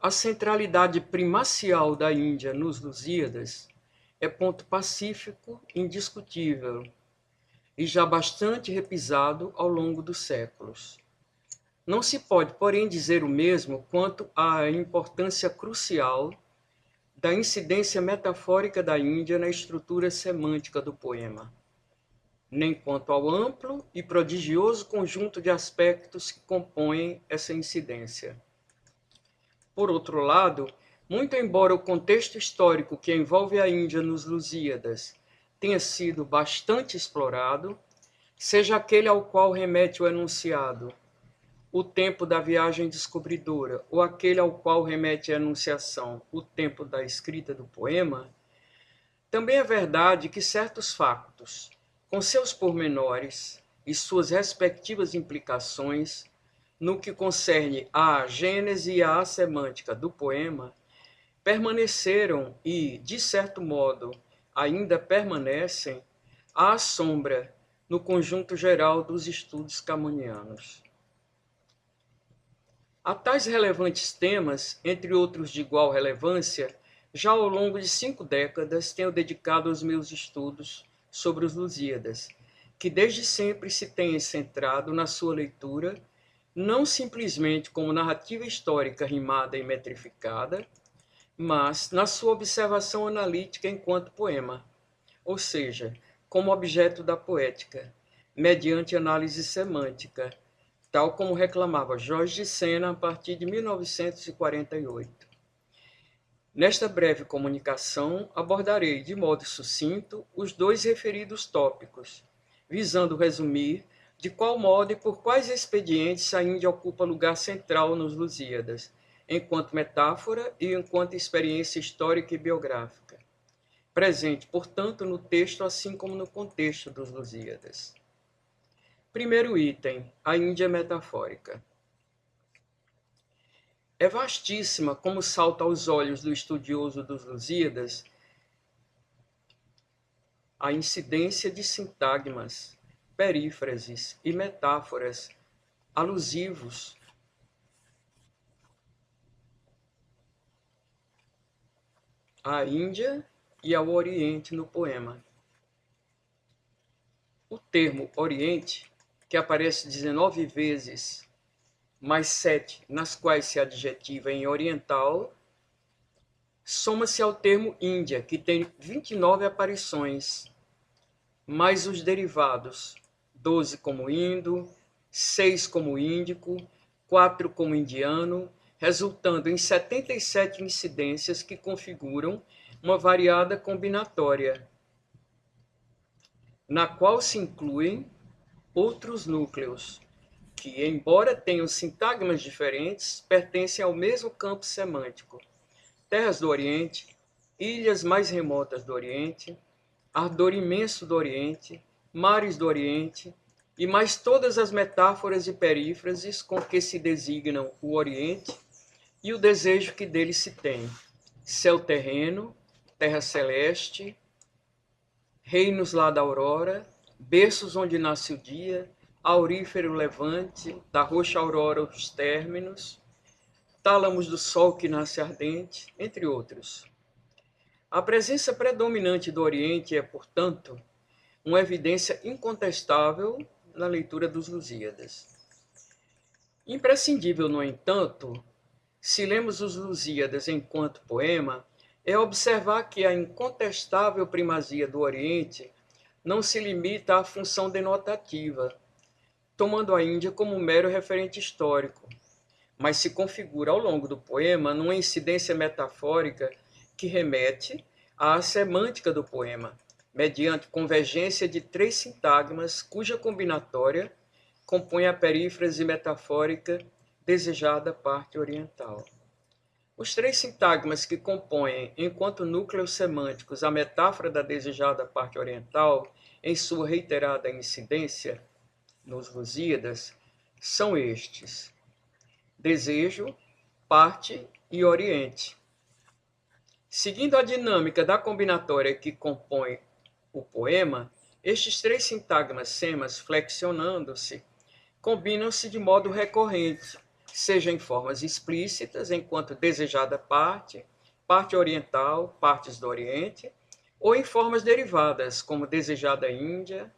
A centralidade primacial da Índia nos Lusíadas é ponto pacífico indiscutível e já bastante repisado ao longo dos séculos. Não se pode, porém, dizer o mesmo quanto à importância crucial da incidência metafórica da Índia na estrutura semântica do poema, nem quanto ao amplo e prodigioso conjunto de aspectos que compõem essa incidência. Por outro lado, muito embora o contexto histórico que envolve a Índia nos Lusíadas tenha sido bastante explorado, seja aquele ao qual remete o enunciado, o tempo da viagem descobridora, ou aquele ao qual remete a enunciação, o tempo da escrita do poema, também é verdade que certos factos, com seus pormenores e suas respectivas implicações, no que concerne à gênese e à semântica do poema, permaneceram e, de certo modo, ainda permanecem à sombra no conjunto geral dos estudos camonianos. A tais relevantes temas, entre outros de igual relevância, já ao longo de 5 décadas tenho dedicado os meus estudos sobre os Lusíadas, que desde sempre se têm centrado na sua leitura, não simplesmente como narrativa histórica rimada e metrificada, mas na sua observação analítica enquanto poema, ou seja, como objeto da poética, mediante análise semântica, tal como reclamava Jorge de Sena a partir de 1948. Nesta breve comunicação, abordarei de modo sucinto os 2 referidos tópicos, visando resumir de qual modo e por quais expedientes a Índia ocupa lugar central nos Lusíadas, enquanto metáfora e enquanto experiência histórica e biográfica, presente, portanto, no texto assim como no contexto dos Lusíadas. Primeiro item, a Índia metafórica. É vastíssima como salta aos olhos do estudioso dos Lusíadas a incidência de sintagmas, perífrases e metáforas alusivos à Índia e ao Oriente no poema. O termo Oriente, que aparece 19 vezes, mais 7 nas quais se adjetiva em oriental, soma-se ao termo Índia, que tem 29 aparições, mais os derivados, 12 como indo, 6 como índico, 4 como indiano, resultando em 77 incidências que configuram uma variada combinatória, na qual se incluem outros núcleos, que, embora tenham sintagmas diferentes, pertencem ao mesmo campo semântico. Terras do Oriente, ilhas mais remotas do Oriente, ardor imenso do Oriente, mares do Oriente, e mais todas as metáforas e perífrases com que se designam o Oriente e o desejo que dele se tem. Céu terreno, terra celeste, reinos lá da aurora, berços onde nasce o dia, aurífero levante, da roxa aurora os términos, tálamos do sol que nasce ardente, entre outros. A presença predominante do Oriente é, portanto, uma evidência incontestável na leitura dos Lusíadas. Imprescindível, no entanto, se lemos os Lusíadas enquanto poema, é observar que a incontestável primazia do Oriente não se limita à função denotativa, tomando a Índia como um mero referente histórico, mas se configura ao longo do poema numa incidência metafórica que remete à semântica do poema, mediante convergência de 3 sintagmas cuja combinatória compõe a perífrase metafórica desejada parte oriental. Os 3 sintagmas que compõem, enquanto núcleos semânticos, a metáfora da desejada parte oriental, em sua reiterada incidência nos Lusíadas, são estes: desejo, parte e oriente. Seguindo a dinâmica da combinatória que compõe o poema, estes 3 sintagmas semas, flexionando-se, combinam-se de modo recorrente, seja em formas explícitas, enquanto desejada parte, parte oriental, partes do Oriente, ou em formas derivadas, como desejada Índia,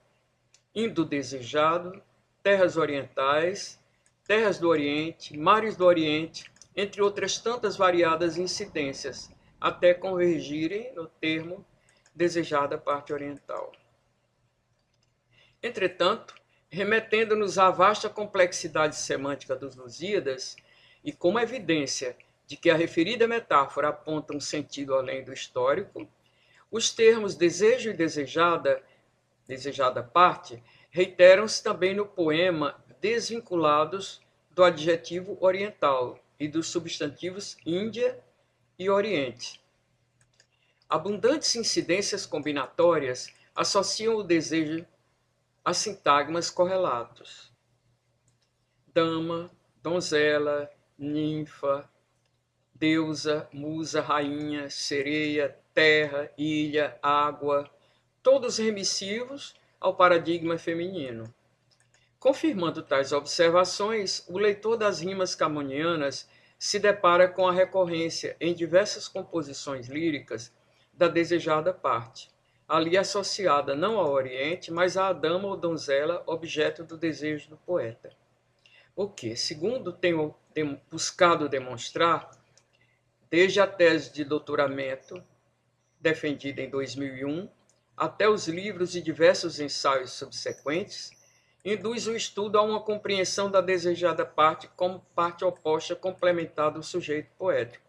Indo desejado, terras orientais, terras do Oriente, mares do Oriente, entre outras tantas variadas incidências, até convergirem no termo desejada parte oriental. Entretanto, remetendo-nos à vasta complexidade semântica dos Lusíadas, e como evidência de que a referida metáfora aponta um sentido além do histórico, os termos desejo e desejada parte, reiteram-se também no poema desvinculados do adjetivo oriental e dos substantivos Índia e Oriente. Abundantes incidências combinatórias associam o desejo a sintagmas correlatos. Dama, donzela, ninfa, deusa, musa, rainha, sereia, terra, ilha, água, todos remissivos ao paradigma feminino. Confirmando tais observações, o leitor das rimas camonianas se depara com a recorrência em diversas composições líricas da desejada parte, ali associada não ao Oriente, mas à dama ou donzela, objeto do desejo do poeta. O que, segundo tenho buscado demonstrar, desde a tese de doutoramento, defendida em 2001, até os livros e diversos ensaios subsequentes, induz o estudo a uma compreensão da desejada parte como parte oposta complementar do sujeito poético.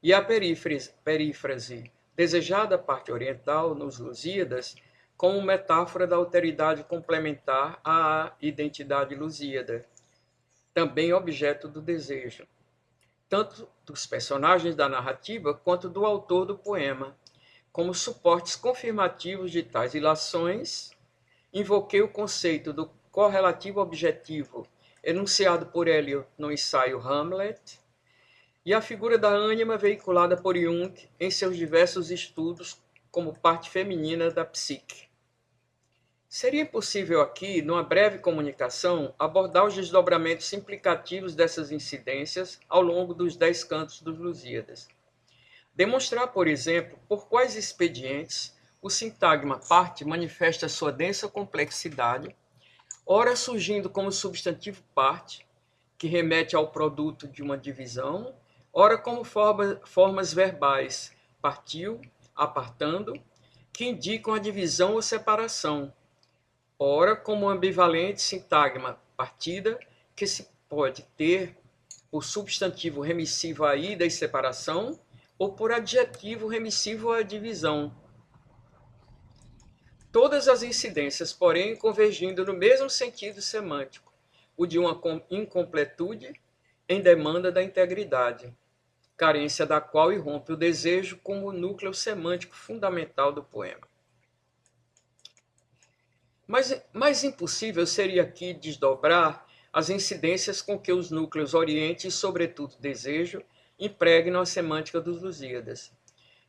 E a perífrase desejada parte oriental nos Lusíadas como metáfora da alteridade complementar à identidade lusíada, também objeto do desejo, tanto dos personagens da narrativa quanto do autor do poema, como suportes confirmativos de tais ilações. Invoquei o conceito do correlativo objetivo, enunciado por Eliot no ensaio Hamlet, e a figura da ânima veiculada por Jung em seus diversos estudos como parte feminina da psique. Seria impossível aqui, numa breve comunicação, abordar os desdobramentos implicativos dessas incidências ao longo dos 10 cantos dos Lusíadas. Demonstrar, por exemplo, por quais expedientes o sintagma parte manifesta sua densa complexidade, ora surgindo como substantivo parte, que remete ao produto de uma divisão, ora como formas verbais, partiu, apartando, que indicam a divisão ou separação, ora como ambivalente sintagma partida, que se pode ter por substantivo remissivo à ida e separação, ou por adjetivo remissivo à divisão. Todas as incidências, porém, convergindo no mesmo sentido semântico, o de uma incompletude em demanda da integridade, carência da qual irrompe o desejo como núcleo semântico fundamental do poema. Mas mais impossível seria aqui desdobrar as incidências com que os núcleos Oriente e, sobretudo, desejo impregnam a semântica dos Lusíadas.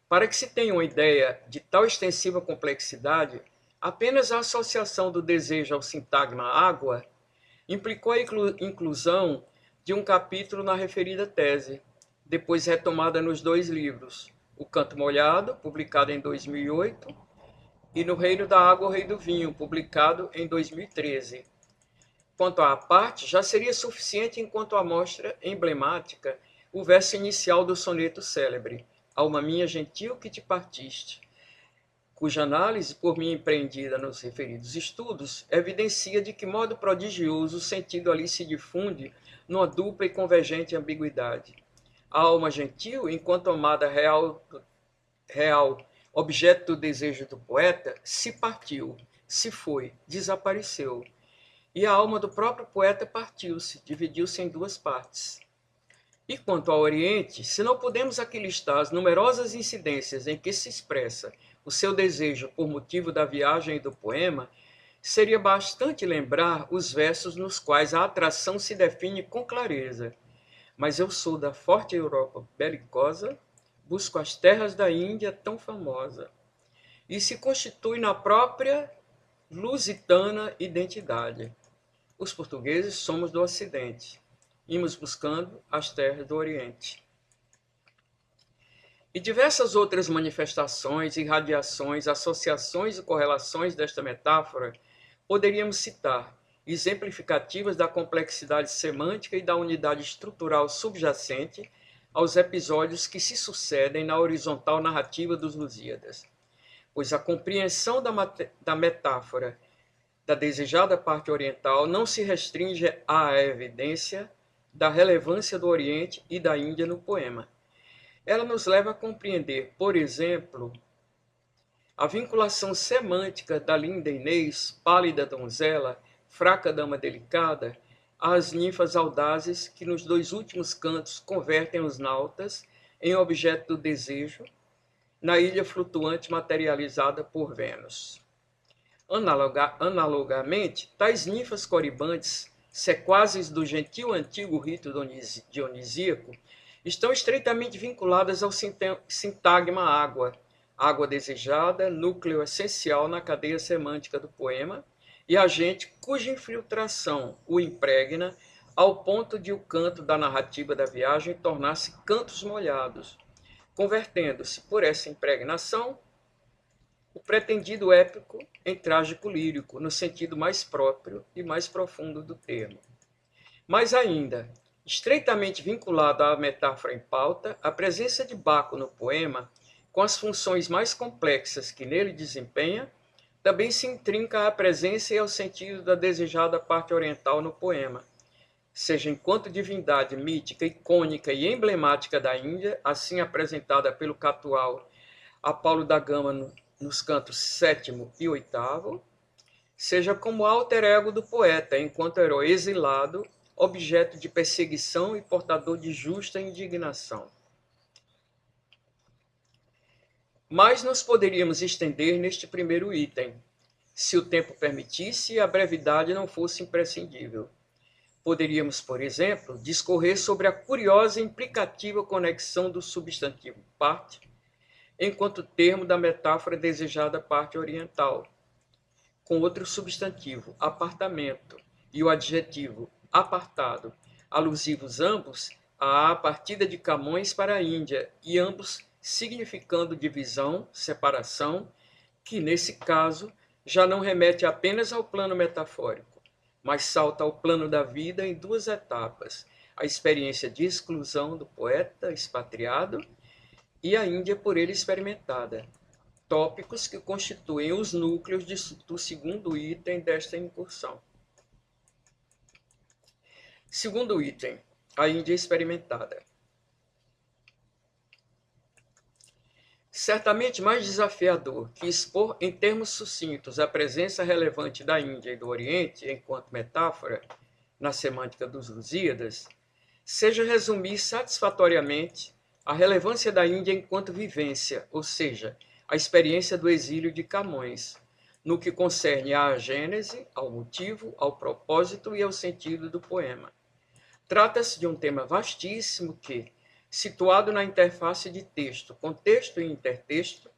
Para que se tenha uma ideia de tal extensiva complexidade, apenas a associação do desejo ao sintagma água implicou a inclusão de um capítulo na referida tese, depois retomada nos 2 livros, O Canto Molhado, publicado em 2008, e No Reino da Água, o Rei do Vinho, publicado em 2013. Quanto à parte, já seria suficiente enquanto amostra emblemática o verso inicial do soneto célebre, Alma minha gentil que te partiste, cuja análise, por mim empreendida nos referidos estudos, evidencia de que modo prodigioso o sentido ali se difunde numa dupla e convergente ambiguidade. A alma gentil, enquanto amada real, objeto do desejo do poeta, se partiu, se foi, desapareceu. E a alma do próprio poeta partiu-se, dividiu-se em 2 partes. E quanto ao Oriente, se não podemos aqui listar as numerosas incidências em que se expressa o seu desejo por motivo da viagem e do poema, seria bastante lembrar os versos nos quais a atração se define com clareza. Mas eu sou da forte Europa belicosa, busco as terras da Índia tão famosa, e se constitui na própria lusitana identidade. Os portugueses somos do Ocidente, íamos buscando as terras do Oriente. E diversas outras manifestações, irradiações, associações e correlações desta metáfora poderíamos citar, exemplificativas da complexidade semântica e da unidade estrutural subjacente aos episódios que se sucedem na horizontal narrativa dos Lusíadas, pois a compreensão da metáfora da desejada parte oriental não se restringe à evidência da relevância do Oriente e da Índia no poema. Ela nos leva a compreender, por exemplo, a vinculação semântica da linda Inês, pálida donzela, fraca dama delicada, às ninfas audazes que nos dois últimos cantos convertem os nautas em objeto do desejo, na ilha flutuante materializada por Vênus. Analogamente, tais ninfas coribantes, sequazes do gentil antigo rito dionisíaco, estão estreitamente vinculadas ao sintagma água, água desejada, núcleo essencial na cadeia semântica do poema, e agente cuja infiltração o impregna ao ponto de o canto da narrativa da viagem tornar-se cantos molhados, convertendo-se, por essa impregnação, o pretendido épico em trágico lírico, no sentido mais próprio e mais profundo do termo. Mais ainda, estreitamente vinculado à metáfora em pauta, a presença de Baco no poema, com as funções mais complexas que nele desempenha, também se intrinca à presença e ao sentido da desejada parte oriental no poema, seja enquanto divindade mítica, icônica e emblemática da Índia, assim apresentada pelo Catual Apolo da Gama nos cantos 7º e 8º, seja como alter ego do poeta, enquanto herói exilado, objeto de perseguição e portador de justa indignação. Mas nos poderíamos estender neste primeiro item, se o tempo permitisse e a brevidade não fosse imprescindível. Poderíamos, por exemplo, discorrer sobre a curiosa e implicativa conexão do substantivo parte, enquanto termo da metáfora desejada parte oriental, com outro substantivo, apartamento, e o adjetivo apartado, alusivos ambos à partida de Camões para a Índia, e ambos significando divisão, separação, que nesse caso já não remete apenas ao plano metafórico, mas salta ao plano da vida em duas etapas, a experiência de exclusão do poeta expatriado e a Índia por ele experimentada, tópicos que constituem os núcleos do segundo item desta incursão. Segundo item, a Índia experimentada. Certamente mais desafiador que expor em termos sucintos a presença relevante da Índia e do Oriente enquanto metáfora na semântica dos Lusíadas, seja resumir satisfatoriamente a relevância da Índia enquanto vivência, ou seja, a experiência do exílio de Camões, no que concerne à gênese, ao motivo, ao propósito e ao sentido do poema. Trata-se de um tema vastíssimo que, situado na interface de texto, contexto e intertexto,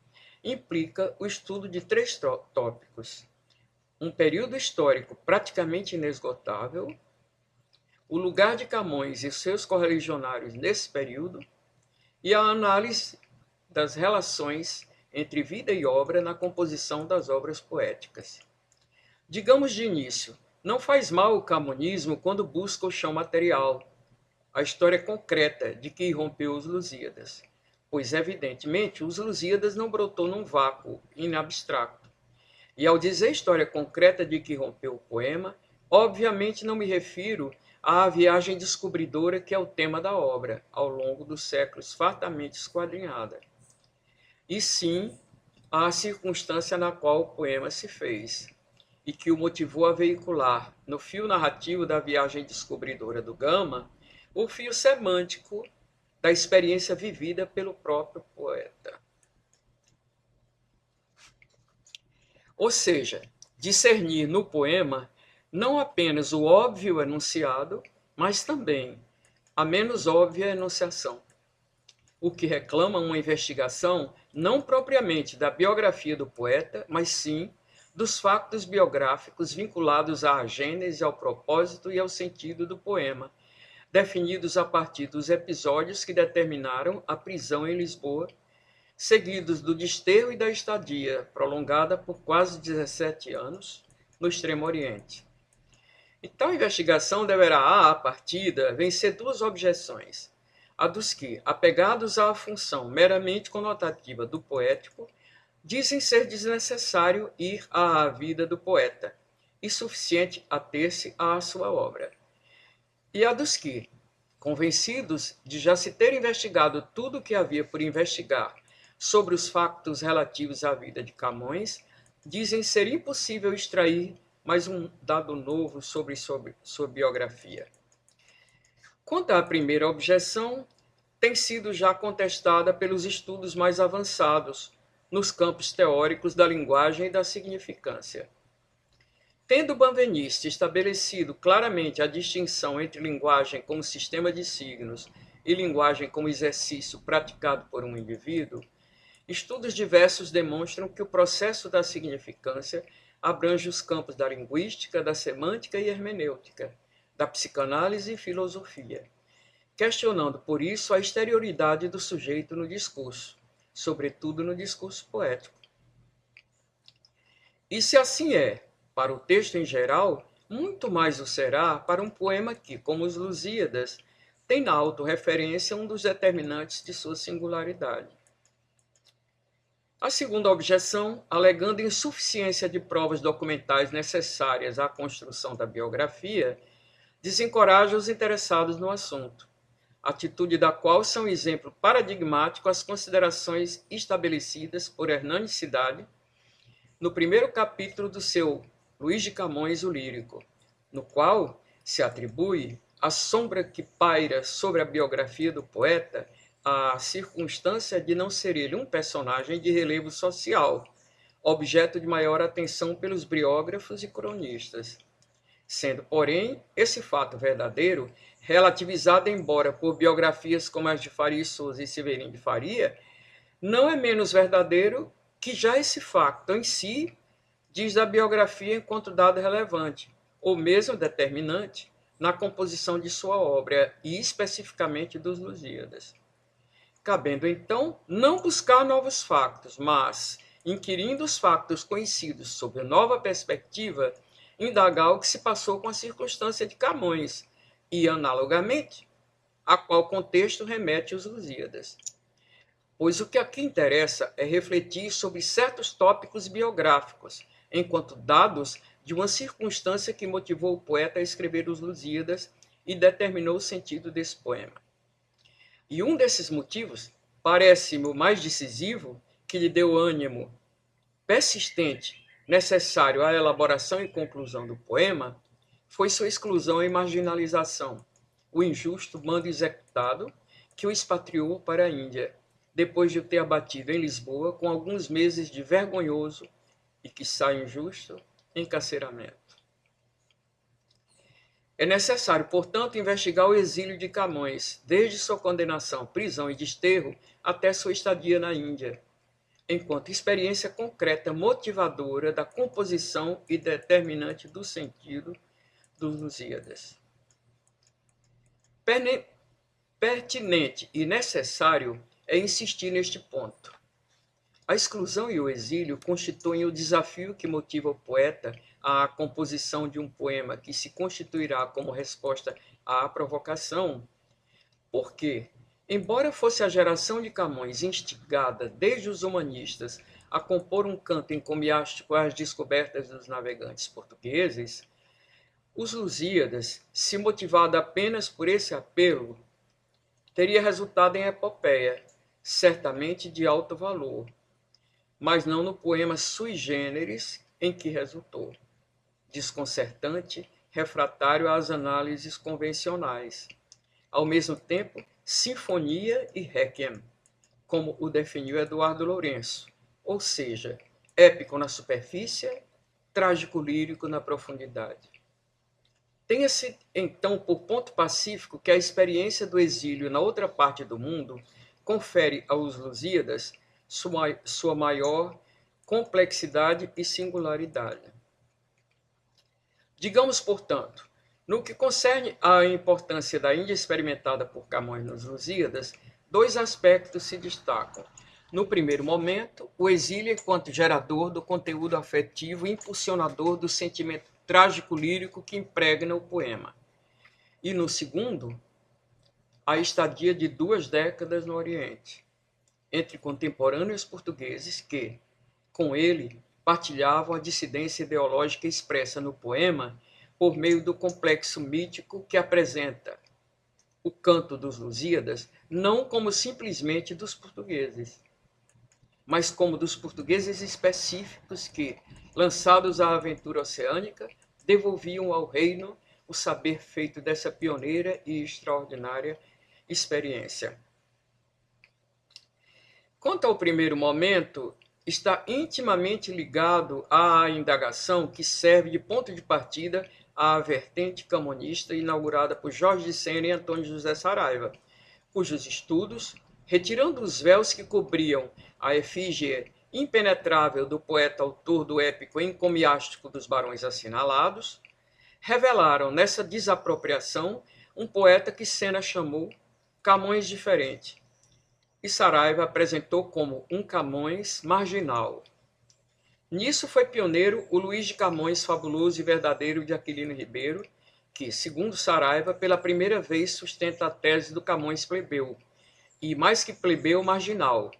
implica o estudo de 3 tópicos: um período histórico praticamente inesgotável, o lugar de Camões e seus correligionários nesse período, e a análise das relações entre vida e obra na composição das obras poéticas. Digamos de início, não faz mal o camonismo quando busca o chão material, a história concreta de que irrompeu os Lusíadas, pois, evidentemente, os Lusíadas não brotou num vácuo in abstracto. E ao dizer história concreta de que irrompeu o poema, obviamente não me refiro à viagem descobridora que é o tema da obra, ao longo dos séculos fartamente esquadrinhada, e sim à circunstância na qual o poema se fez, e que o motivou a veicular, no fio narrativo da viagem descobridora do Gama, o fio semântico da experiência vivida pelo próprio poeta. Ou seja, discernir no poema não apenas o óbvio enunciado, mas também a menos óbvia enunciação, o que reclama uma investigação não propriamente da biografia do poeta, mas sim dos factos biográficos vinculados à gênese, ao propósito e ao sentido do poema, definidos a partir dos episódios que determinaram a prisão em Lisboa, seguidos do desterro e da estadia, prolongada por quase 17 anos, no Extremo Oriente. E tal investigação deverá, à partida, vencer duas objeções: a dos que, apegados à função meramente conotativa do poético, dizem ser desnecessário ir à vida do poeta e suficiente ater-se à sua obra, e a dos que, convencidos de já se ter investigado tudo o que havia por investigar sobre os factos relativos à vida de Camões, dizem ser impossível extrair mais um dado novo sobre sua biografia. Quanto à primeira objeção, tem sido já contestada pelos estudos mais avançados nos campos teóricos da linguagem e da significância. Tendo Benveniste estabelecido claramente a distinção entre linguagem como sistema de signos e linguagem como exercício praticado por um indivíduo, estudos diversos demonstram que o processo da significância abrange os campos da linguística, da semântica e hermenêutica, da psicanálise e filosofia, questionando por isso a exterioridade do sujeito no discurso, sobretudo no discurso poético. E se assim é, para o texto em geral, muito mais o será para um poema que, como os Lusíadas, tem na autorreferência um dos determinantes de sua singularidade. A segunda objeção, alegando insuficiência de provas documentais necessárias à construção da biografia, desencoraja os interessados no assunto, atitude da qual são exemplo paradigmático as considerações estabelecidas por Hernani Cidade no primeiro capítulo do seu Luís de Camões, o Lírico, no qual se atribui a sombra que paira sobre a biografia do poeta a circunstância de não ser ele um personagem de relevo social, objeto de maior atenção pelos biógrafos e cronistas, sendo, porém, esse fato verdadeiro relativizado embora por biografias como as de Faria Souza e Severino de Faria, não é menos verdadeiro que já esse facto em si diz da biografia enquanto dado relevante, ou mesmo determinante, na composição de sua obra, e especificamente dos Lusíadas. Cabendo, então, não buscar novos factos, mas, inquirindo os factos conhecidos sob nova perspectiva, indagar o que se passou com a circunstância de Camões, e, analogamente, a qual contexto remete os Lusíadas. Pois o que aqui interessa é refletir sobre certos tópicos biográficos, enquanto dados de uma circunstância que motivou o poeta a escrever os Lusíadas e determinou o sentido desse poema. E um desses motivos, parece-me o mais decisivo, que lhe deu ânimo persistente necessário à elaboração e conclusão do poema, foi sua exclusão e marginalização, o injusto mando executado que o expatriou para a Índia, depois de o ter abatido em Lisboa com alguns meses de vergonhoso e, quiçá injusto, encarceramento. É necessário, portanto, investigar o exílio de Camões, desde sua condenação, prisão e desterro até sua estadia na Índia, enquanto experiência concreta motivadora da composição e determinante do sentido dos Lusíadas. Pertinente e necessário é insistir neste ponto. A exclusão e o exílio constituem o desafio que motiva o poeta à composição de um poema que se constituirá como resposta à provocação, porque, embora fosse a geração de Camões instigada desde os humanistas a compor um canto encomiástico às descobertas dos navegantes portugueses, os Lusíadas, se motivado apenas por esse apelo, teria resultado em epopeia, certamente de alto valor, mas não no poema sui generis em que resultou, desconcertante, refratário às análises convencionais, ao mesmo tempo sinfonia e requiem, como o definiu Eduardo Lourenço, ou seja, épico na superfície, trágico-lírico na profundidade. Tenha-se, então, por ponto pacífico que a experiência do exílio na outra parte do mundo confere aos Lusíadas sua maior complexidade e singularidade. Digamos, portanto, No que concerne à importância da Índia experimentada por Camões nos Lusíadas, dois aspectos se destacam. No primeiro momento, o exílio enquanto gerador do conteúdo afetivo e impulsionador do sentimento trágico-lírico que impregna o poema. E no segundo, a estadia de 2 décadas no Oriente, entre contemporâneos portugueses que, com ele, partilhavam a dissidência ideológica expressa no poema por meio do complexo mítico que apresenta o canto dos Lusíadas não como simplesmente dos portugueses, mas como dos portugueses específicos que, lançados à aventura oceânica, devolviam ao reino o saber feito dessa pioneira e extraordinária experiência. Quanto ao primeiro momento, está intimamente ligado à indagação que serve de ponto de partida à vertente camonista inaugurada por Jorge de Sena e Antônio José Saraiva, cujos estudos, retirando os véus que cobriam a efígie impenetrável do poeta autor do épico encomiástico dos Barões Assinalados, revelaram nessa desapropriação um poeta que Sena chamou Camões diferente, e Saraiva apresentou como um Camões marginal. Nisso foi pioneiro o Luís de Camões fabuloso e verdadeiro de Aquilino Ribeiro, que, segundo Saraiva, pela primeira vez sustenta a tese do Camões plebeu, e mais que plebeu, marginal,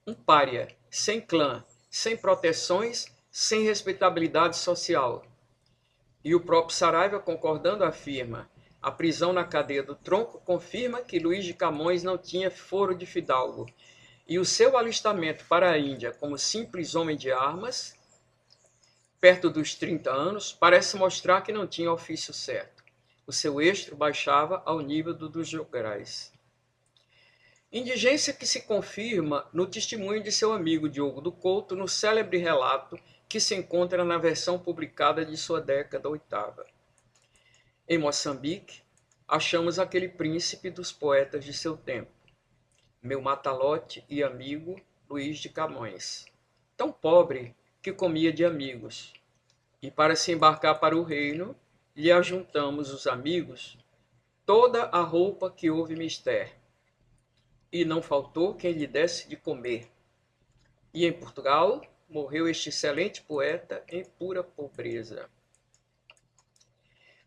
um pária, sem clã, sem proteções, sem respeitabilidade social. E o próprio Saraiva, concordando, afirma: a prisão na cadeia do Tronco confirma que Luís de Camões não tinha foro de fidalgo, e o seu alistamento para a Índia como simples homem de armas, perto dos 30 anos, parece mostrar que não tinha ofício certo. O seu estro baixava ao nível dos jograis. Indigência que se confirma no testemunho de seu amigo Diogo do Couto no célebre relato que se encontra na versão publicada de sua década oitava. Em Moçambique, achamos aquele príncipe dos poetas de seu tempo, meu matalote e amigo Luís de Camões, tão pobre que comia de amigos, e para se embarcar para o reino, lhe ajuntamos os amigos toda a roupa que houve mister, e não faltou quem lhe desse de comer. E em Portugal morreu este excelente poeta em pura pobreza.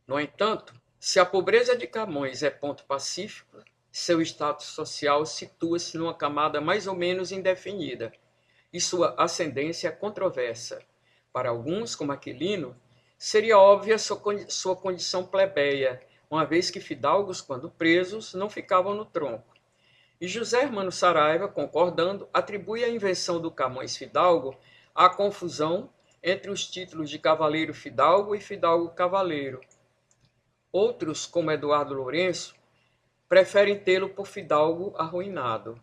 No entanto, se a pobreza de Camões é ponto pacífico, seu status social situa-se numa camada mais ou menos indefinida, e sua ascendência é controversa. Para alguns, como Aquilino, seria óbvia sua condição plebeia, uma vez que fidalgos, quando presos, não ficavam no tronco. E José Hermano Saraiva, concordando, atribui a invenção do Camões fidalgo à confusão entre os títulos de cavaleiro fidalgo e fidalgo cavaleiro. Outros, como Eduardo Lourenço, preferem tê-lo por fidalgo arruinado,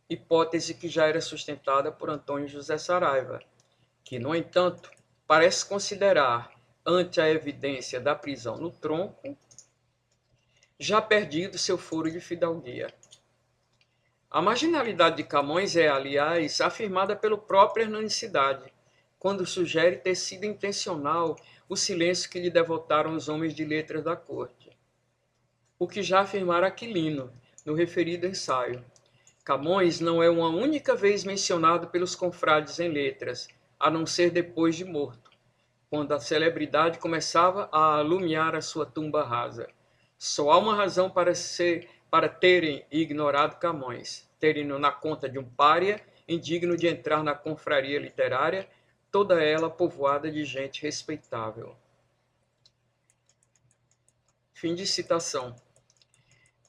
hipótese que já era sustentada por Antônio José Saraiva, que, no entanto, parece considerar, ante a evidência da prisão no tronco, já perdido seu foro de fidalguia. A marginalidade de Camões é, aliás, afirmada pelo próprio Hernani Cidade, quando sugere ter sido intencional o silêncio que lhe devotaram os homens de letras da corte. O que já afirmara Aquilino, no referido ensaio. Camões não é uma única vez mencionado pelos confrades em letras, a não ser depois de morto, quando a celebridade começava a alumiar a sua tumba rasa. Só há uma razão para terem ignorado Camões, terem-no na conta de um pária, indigno de entrar na confraria literária, toda ela povoada de gente respeitável. Fim de citação.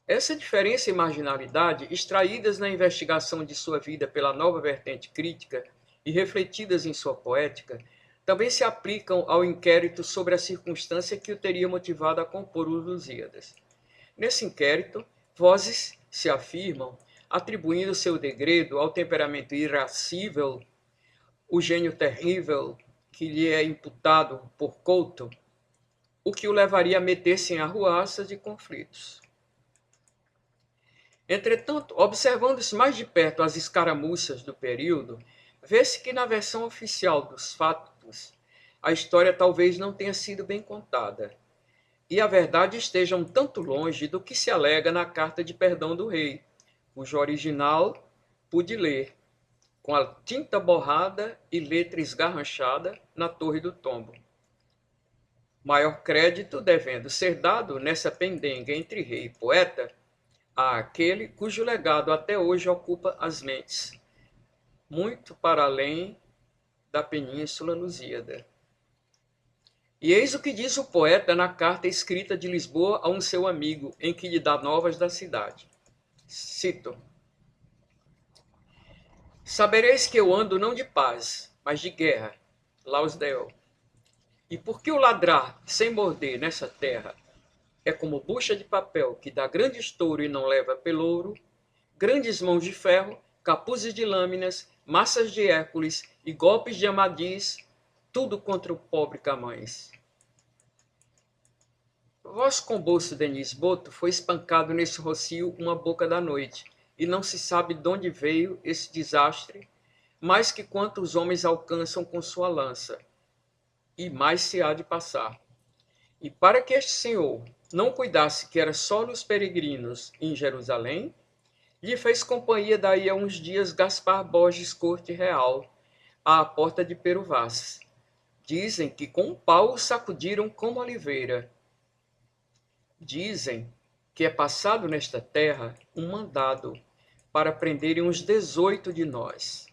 Essa diferença e marginalidade, extraídas na investigação de sua vida pela nova vertente crítica e refletidas em sua poética, também se aplicam ao inquérito sobre a circunstância que o teria motivado a compor os Lusíadas. Nesse inquérito, vozes se afirmam, atribuindo seu degredo ao temperamento irascível, o gênio terrível que lhe é imputado por Couto, o que o levaria a meter-se em arruaças e conflitos. Entretanto, observando-se mais de perto as escaramuças do período, vê-se que na versão oficial dos fatos, a história talvez não tenha sido bem contada. e a verdade esteja um tanto longe do que se alega na carta de perdão do rei, cujo original pude ler, com a tinta borrada e letra esgarranchada na Torre do Tombo. Maior crédito devendo ser dado nessa pendenga entre rei e poeta àquele cujo legado até hoje ocupa as mentes, muito para além da Península Lusíada. E eis o que diz o poeta na carta escrita de Lisboa a um seu amigo, em que lhe dá novas da cidade. Cito: Sabereis que eu ando não de paz, mas de guerra, Lausdeo. E porque o ladrar sem morder nessa terra é como bucha de papel que dá grande estouro e não leva pelouro, grandes mãos de ferro, capuzes de lâminas, massas de Hércules e golpes de Amadis, tudo contra o pobre Camões. Vosso comboço Denis Boto foi espancado nesse rocio uma boca da noite, e não se sabe de onde veio esse desastre, mais que quanto os homens alcançam com sua lança, e mais se há de passar. E para que este senhor não cuidasse que era só nos peregrinos em Jerusalém, lhe fez companhia daí a uns dias Gaspar Borges Corte Real, à porta de Peruvaz. Dizem que com um pau o sacudiram como oliveira. Dizem que é passado nesta terra um mandado para prenderem uns 18 de nós.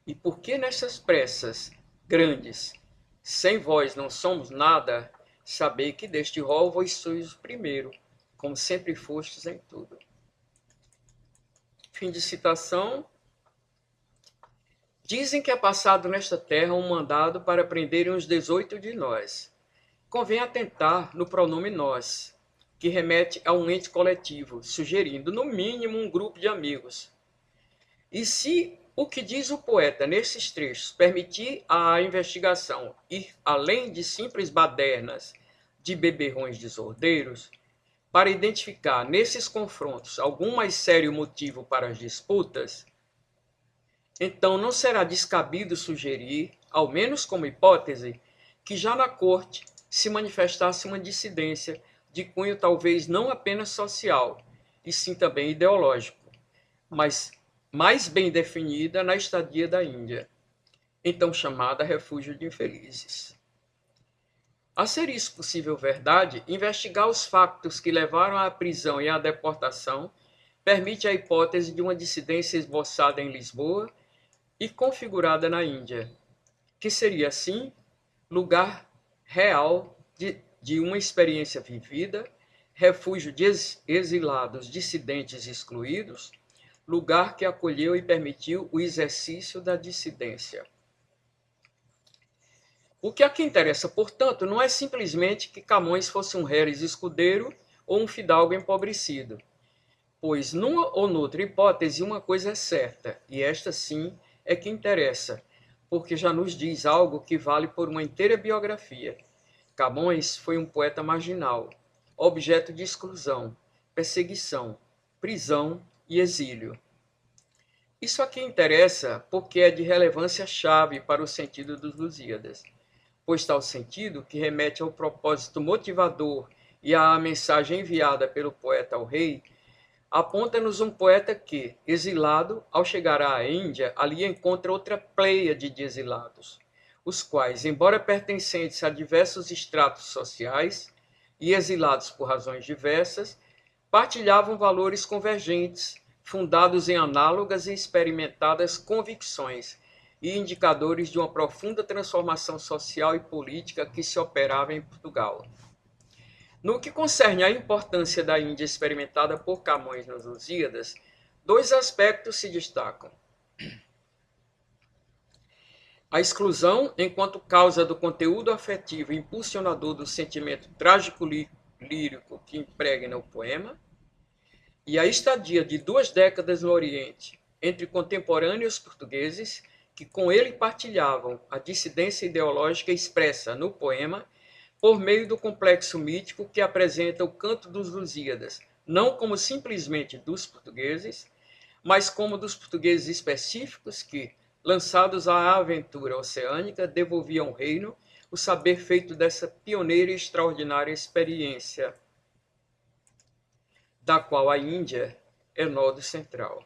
E porque nessas pressas grandes, sem vós não somos nada, sabei que deste rol vós sois o primeiro, como sempre fostes em tudo. Fim de citação. Dizem que é passado nesta terra um mandado para prenderem uns 18 de nós. Convém atentar no pronome nós, que remete a um ente coletivo, sugerindo, no mínimo, um grupo de amigos. E se o que diz o poeta nesses trechos permitir à investigação ir além de simples badernas de beberrões desordeiros, para identificar nesses confrontos algum mais sério motivo para as disputas, então não será descabido sugerir, ao menos como hipótese, que já na corte se manifestasse uma dissidência de cunho talvez não apenas social, e sim também ideológico, mas mais bem definida na estadia da Índia, então chamada Refúgio de Infelizes. A ser isso possível verdade, investigar os factos que levaram à prisão e à deportação permite a hipótese de uma dissidência esboçada em Lisboa e configurada na Índia, que seria, assim, lugar real de uma experiência vivida, refúgio de exilados, dissidentes excluídos, lugar que acolheu e permitiu o exercício da dissidência. O que aqui interessa, portanto, não é simplesmente que Camões fosse um reres escudeiro ou um fidalgo empobrecido, pois numa ou noutra hipótese uma coisa é certa, e esta sim é que interessa, porque já nos diz algo que vale por uma inteira biografia. Camões foi um poeta marginal, objeto de exclusão, perseguição, prisão e exílio. Isso aqui interessa porque é de relevância chave para o sentido dos Lusíadas, pois tal sentido, que remete ao propósito motivador e à mensagem enviada pelo poeta ao rei, aponta-nos um poeta que, exilado, ao chegar à Índia, ali encontra outra pleiade de exilados, os quais, embora pertencentes a diversos estratos sociais e exilados por razões diversas, partilhavam valores convergentes, fundados em análogas e experimentadas convicções e indicadores de uma profunda transformação social e política que se operava em Portugal. No que concerne à importância da Índia experimentada por Camões nos Lusíadas, dois aspectos se destacam. A exclusão enquanto causa do conteúdo afetivo impulsionador do sentimento trágico-lírico que impregna o poema, e a estadia de 2 décadas no Oriente entre contemporâneos portugueses que com ele partilhavam a dissidência ideológica expressa no poema por meio do complexo mítico que apresenta o Canto dos Lusíadas, não como simplesmente dos portugueses, mas como dos portugueses específicos que, lançados à aventura oceânica, devolviam o reino o saber feito dessa pioneira e extraordinária experiência, da qual a Índia é nodo central.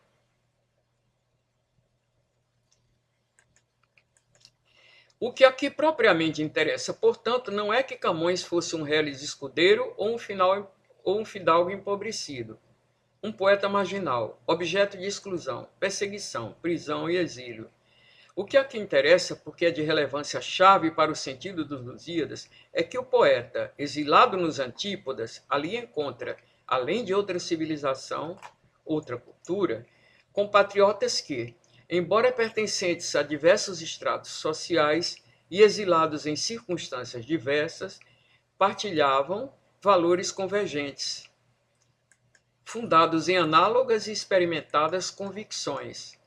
O que aqui propriamente interessa, portanto, não é que Camões fosse um reles escudeiro ou um fidalgo empobrecido, um poeta marginal, objeto de exclusão, perseguição, prisão e exílio. O que aqui interessa, porque é de relevância chave para o sentido dos Lusíadas, é que o poeta, exilado nos Antípodas, ali encontra, além de outra civilização, outra cultura, compatriotas que, embora pertencentes a diversos estratos sociais e exilados em circunstâncias diversas, partilhavam valores convergentes, fundados em análogas e experimentadas convicções,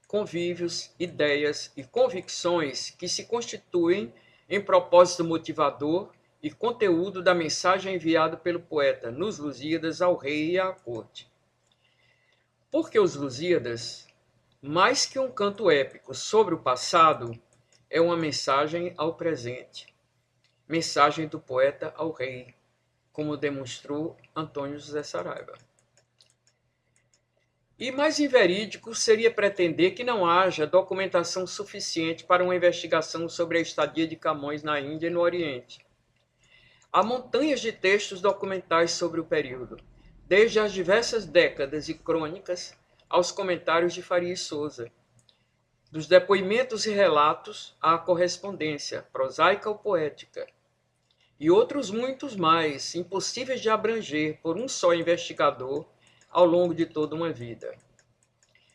convívios, ideias e convicções que se constituem em propósito motivador e conteúdo da mensagem enviada pelo poeta nos Lusíadas ao rei e à corte. Porque os Lusíadas, mais que um canto épico sobre o passado, é uma mensagem ao presente, mensagem do poeta ao rei, como demonstrou Antônio José Saraiva. E mais inverídico seria pretender que não haja documentação suficiente para uma investigação sobre a estadia de Camões na Índia e no Oriente. Há montanhas de textos documentais sobre o período, desde as diversas décadas e crônicas aos comentários de Faria e Souza, dos depoimentos e relatos à correspondência, prosaica ou poética, e outros muitos mais, impossíveis de abranger por um só investigador ao longo de toda uma vida.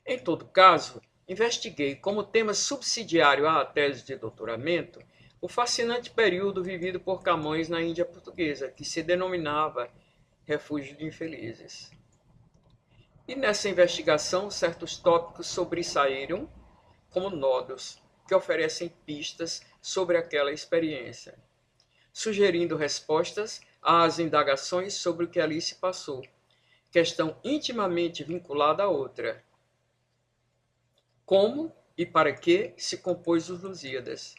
Em todo caso, investiguei como tema subsidiário à tese de doutoramento o fascinante período vivido por Camões na Índia portuguesa, que se denominava Refúgio de Infelizes. E nessa investigação, certos tópicos sobressaíram como nodos que oferecem pistas sobre aquela experiência, sugerindo respostas às indagações sobre o que ali se passou, questão intimamente vinculada à outra. Como e para que se compôs os Lusíadas?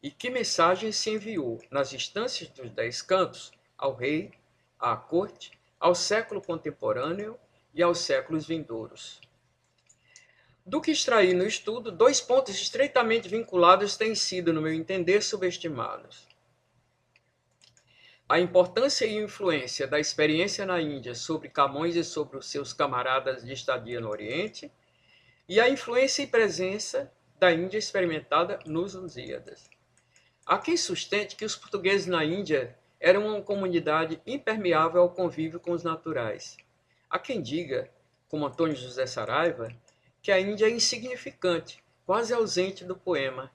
E que mensagem se enviou nas instâncias dos 10 cantos ao rei, à corte, ao século contemporâneo e aos séculos vindouros? Do que extraí no estudo, 2 pontos estreitamente vinculados têm sido, no meu entender, subestimados. A importância e influência da experiência na Índia sobre Camões e sobre os seus camaradas de estadia no Oriente, e a influência e presença da Índia experimentada nos Lusíadas. Há quem sustente que os portugueses na Índia eram uma comunidade impermeável ao convívio com os naturais. Há quem diga, como Antônio José Saraiva, que a Índia é insignificante, quase ausente do poema,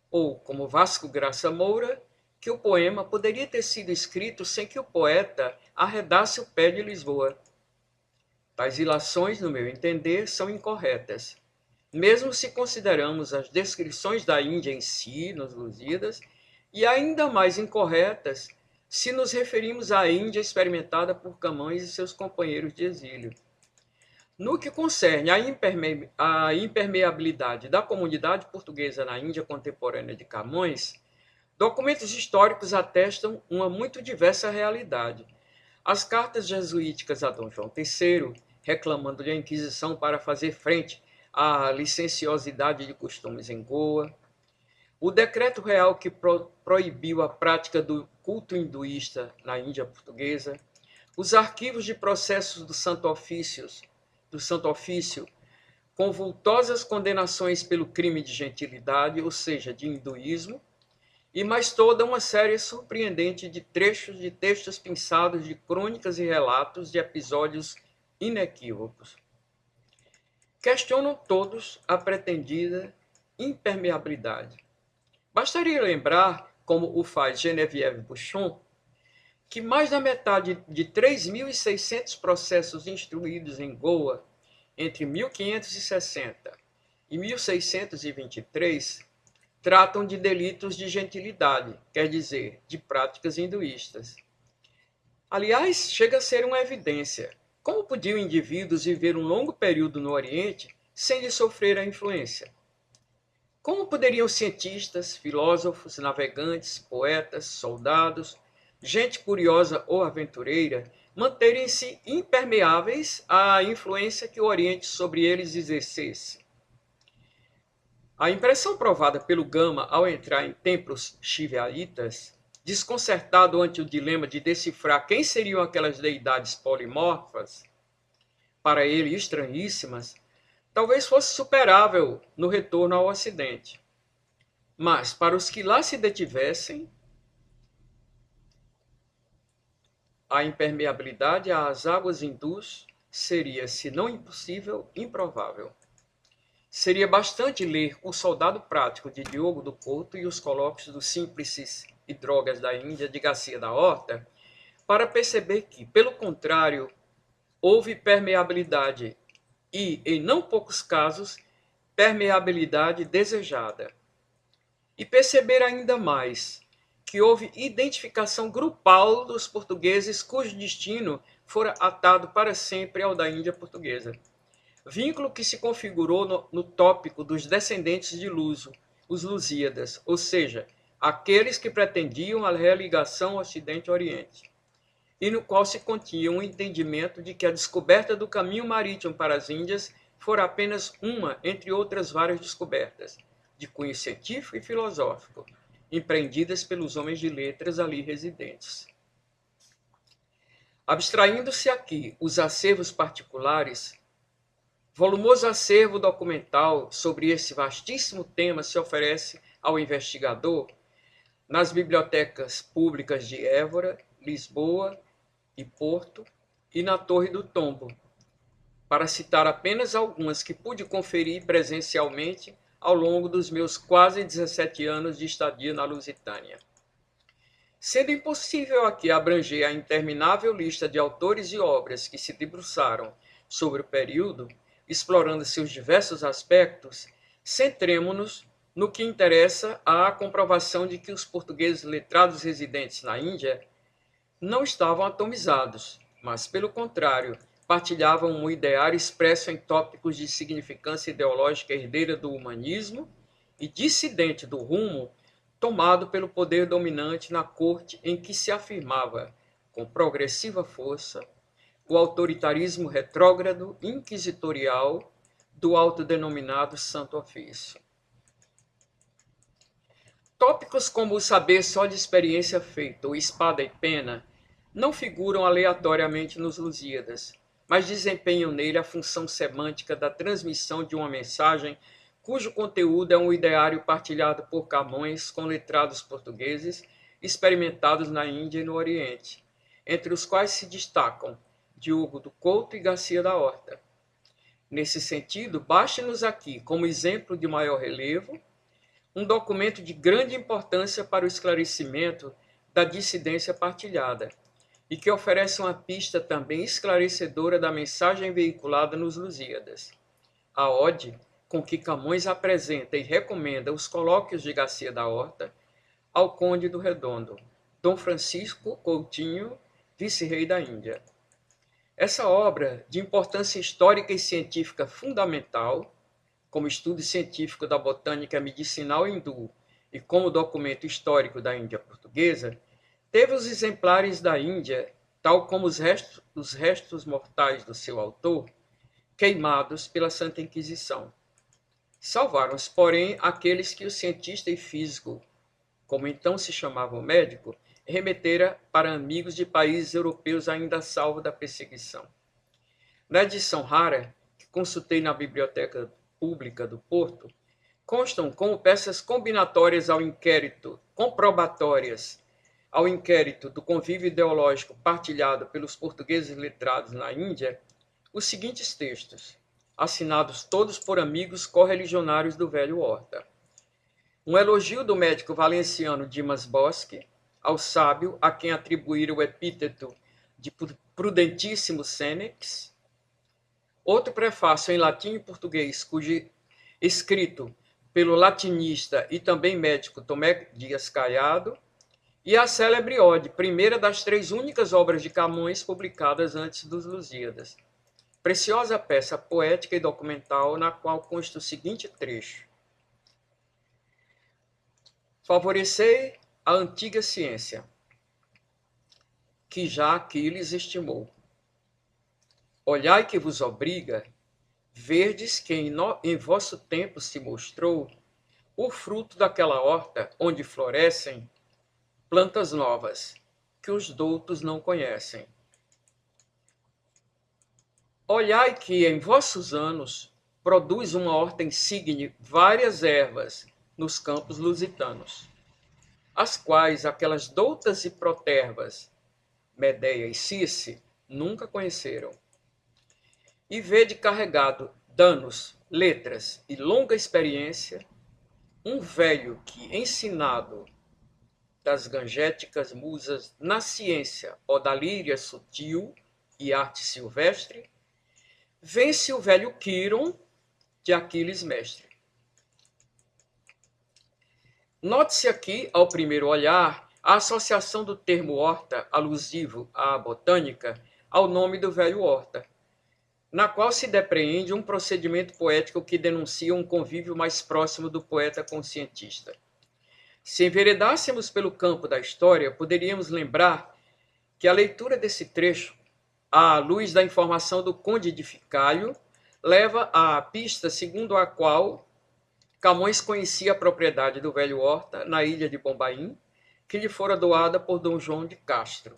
ou, como Vasco Graça Moura, que o poema poderia ter sido escrito sem que o poeta arredasse o pé de Lisboa. Tais ilações, no meu entender, são incorretas, mesmo se consideramos as descrições da Índia em si, nos Lusíadas, e ainda mais incorretas se nos referimos à Índia experimentada por Camões e seus companheiros de exílio. No que concerne à impermeabilidade da comunidade portuguesa na Índia contemporânea de Camões, documentos históricos atestam uma muito diversa realidade. As cartas jesuíticas a Dom João III, reclamando-lhe a Inquisição para fazer frente à licenciosidade de costumes em Goa, o decreto real que proibiu a prática do culto hinduísta na Índia portuguesa, os arquivos de processos do Santo Ofício, com vultosas condenações pelo crime de gentilidade, ou seja, de hinduísmo, e mais toda uma série surpreendente de trechos de textos pinçados de crônicas e relatos de episódios inequívocos. Questionam todos a pretendida impermeabilidade. Bastaria lembrar, como o faz Geneviève Buchon, que mais da metade de 3.600 processos instruídos em Goa entre 1560 e 1623 tratam de delitos de gentilidade, quer dizer, de práticas hinduístas. Aliás, chega a ser uma evidência. Como podiam indivíduos viver um longo período no Oriente sem lhe sofrer a influência? Como poderiam cientistas, filósofos, navegantes, poetas, soldados, gente curiosa ou aventureira manterem-se impermeáveis à influência que o Oriente sobre eles exercesse? A impressão provada pelo Gama ao entrar em templos shivaítas, desconcertado ante o dilema de decifrar quem seriam aquelas deidades polimorfas, para ele estranhíssimas, talvez fosse superável no retorno ao Ocidente. Mas, para os que lá se detivessem, a impermeabilidade às águas hindus seria, se não impossível, improvável. Seria bastante ler O Soldado Prático, de Diogo do Couto, e os colóquios dos Símplices e Drogas da Índia, de Garcia da Horta, para perceber que, pelo contrário, houve permeabilidade e, em não poucos casos, permeabilidade desejada. E perceber ainda mais que houve identificação grupal dos portugueses cujo destino fora atado para sempre ao da Índia portuguesa. Vínculo que se configurou no tópico dos descendentes de Luso, os Lusíadas, ou seja, aqueles que pretendiam a religação Ocidente-Oriente, e no qual se continha um entendimento de que a descoberta do caminho marítimo para as Índias fora apenas uma entre outras várias descobertas, de cunho científico e filosófico, empreendidas pelos homens de letras ali residentes. Abstraindo-se aqui os acervos particulares, volumoso acervo documental sobre esse vastíssimo tema se oferece ao investigador nas bibliotecas públicas de Évora, Lisboa e Porto e na Torre do Tombo, para citar apenas algumas que pude conferir presencialmente ao longo dos meus quase 17 anos de estadia na Lusitânia. Sendo impossível aqui abranger a interminável lista de autores e obras que se debruçaram sobre o período, explorando seus diversos aspectos, centremo-nos no que interessa à comprovação de que os portugueses letrados residentes na Índia não estavam atomizados, mas, pelo contrário, partilhavam um ideário expresso em tópicos de significância ideológica herdeira do humanismo e dissidente do rumo tomado pelo poder dominante na corte em que se afirmava, com progressiva força, o autoritarismo retrógrado inquisitorial do autodenominado Santo Ofício. Tópicos como o saber só de experiência feita ou espada e pena não figuram aleatoriamente nos Lusíadas, mas desempenham nele a função semântica da transmissão de uma mensagem cujo conteúdo é um ideário partilhado por Camões com letrados portugueses experimentados na Índia e no Oriente, entre os quais se destacam Diogo do Couto e Garcia da Horta. Nesse sentido, basta-nos aqui, como exemplo de maior relevo, um documento de grande importância para o esclarecimento da dissidência partilhada, e que oferece uma pista também esclarecedora da mensagem veiculada nos Lusíadas. A ode com que Camões apresenta e recomenda os colóquios de Garcia da Horta ao Conde do Redondo, Dom Francisco Coutinho, vice-rei da Índia. Essa obra, de importância histórica e científica fundamental, como estudo científico da botânica medicinal hindu e como documento histórico da Índia portuguesa, teve os exemplares da Índia, tal como os restos mortais do seu autor, queimados pela Santa Inquisição. Salvaram-se, porém, aqueles que o cientista e físico, como então se chamava o médico, remetera para amigos de países europeus ainda salvo da perseguição. Na edição rara, que consultei na Biblioteca Pública do Porto, constam como peças combinatórias ao inquérito, comprobatórias ao inquérito do convívio ideológico partilhado pelos portugueses letrados na Índia, os seguintes textos, assinados todos por amigos correligionários do velho Horta. Um elogio do médico valenciano Dimas Bosque ao sábio a quem atribuíram o epíteto de Prudentíssimo Senex. Outro prefácio em latim e português, escrito pelo latinista e também médico Tomé Dias Caiado, e a célebre ode, primeira das 3 únicas obras de Camões publicadas antes dos Lusíadas. Preciosa peça poética e documental na qual consta o seguinte trecho. Favorecei a antiga ciência, que já Aquiles estimou. Olhai que vos obriga, verdes que em vosso tempo se mostrou o fruto daquela horta onde florescem plantas novas, que os doutos não conhecem. Olhai que em vossos anos produz uma horta insigne várias ervas nos campos lusitanos, as quais aquelas doutas e protervas, Medeia e Circe, nunca conheceram. E vede carregado danos, letras e longa experiência, um velho que, ensinado das gangéticas musas na ciência ou da líria sutil e arte silvestre, vence o velho Quiron de Aquiles mestre. Note-se aqui, ao primeiro olhar, a associação do termo horta alusivo à botânica ao nome do velho Horta, na qual se depreende um procedimento poético que denuncia um convívio mais próximo do poeta com o cientista. Se enveredássemos pelo campo da história, poderíamos lembrar que a leitura desse trecho, à luz da informação do Conde de Ficalho, leva à pista segundo a qual Camões conhecia a propriedade do velho Horta na ilha de Bombaim, que lhe fora doada por Dom João de Castro,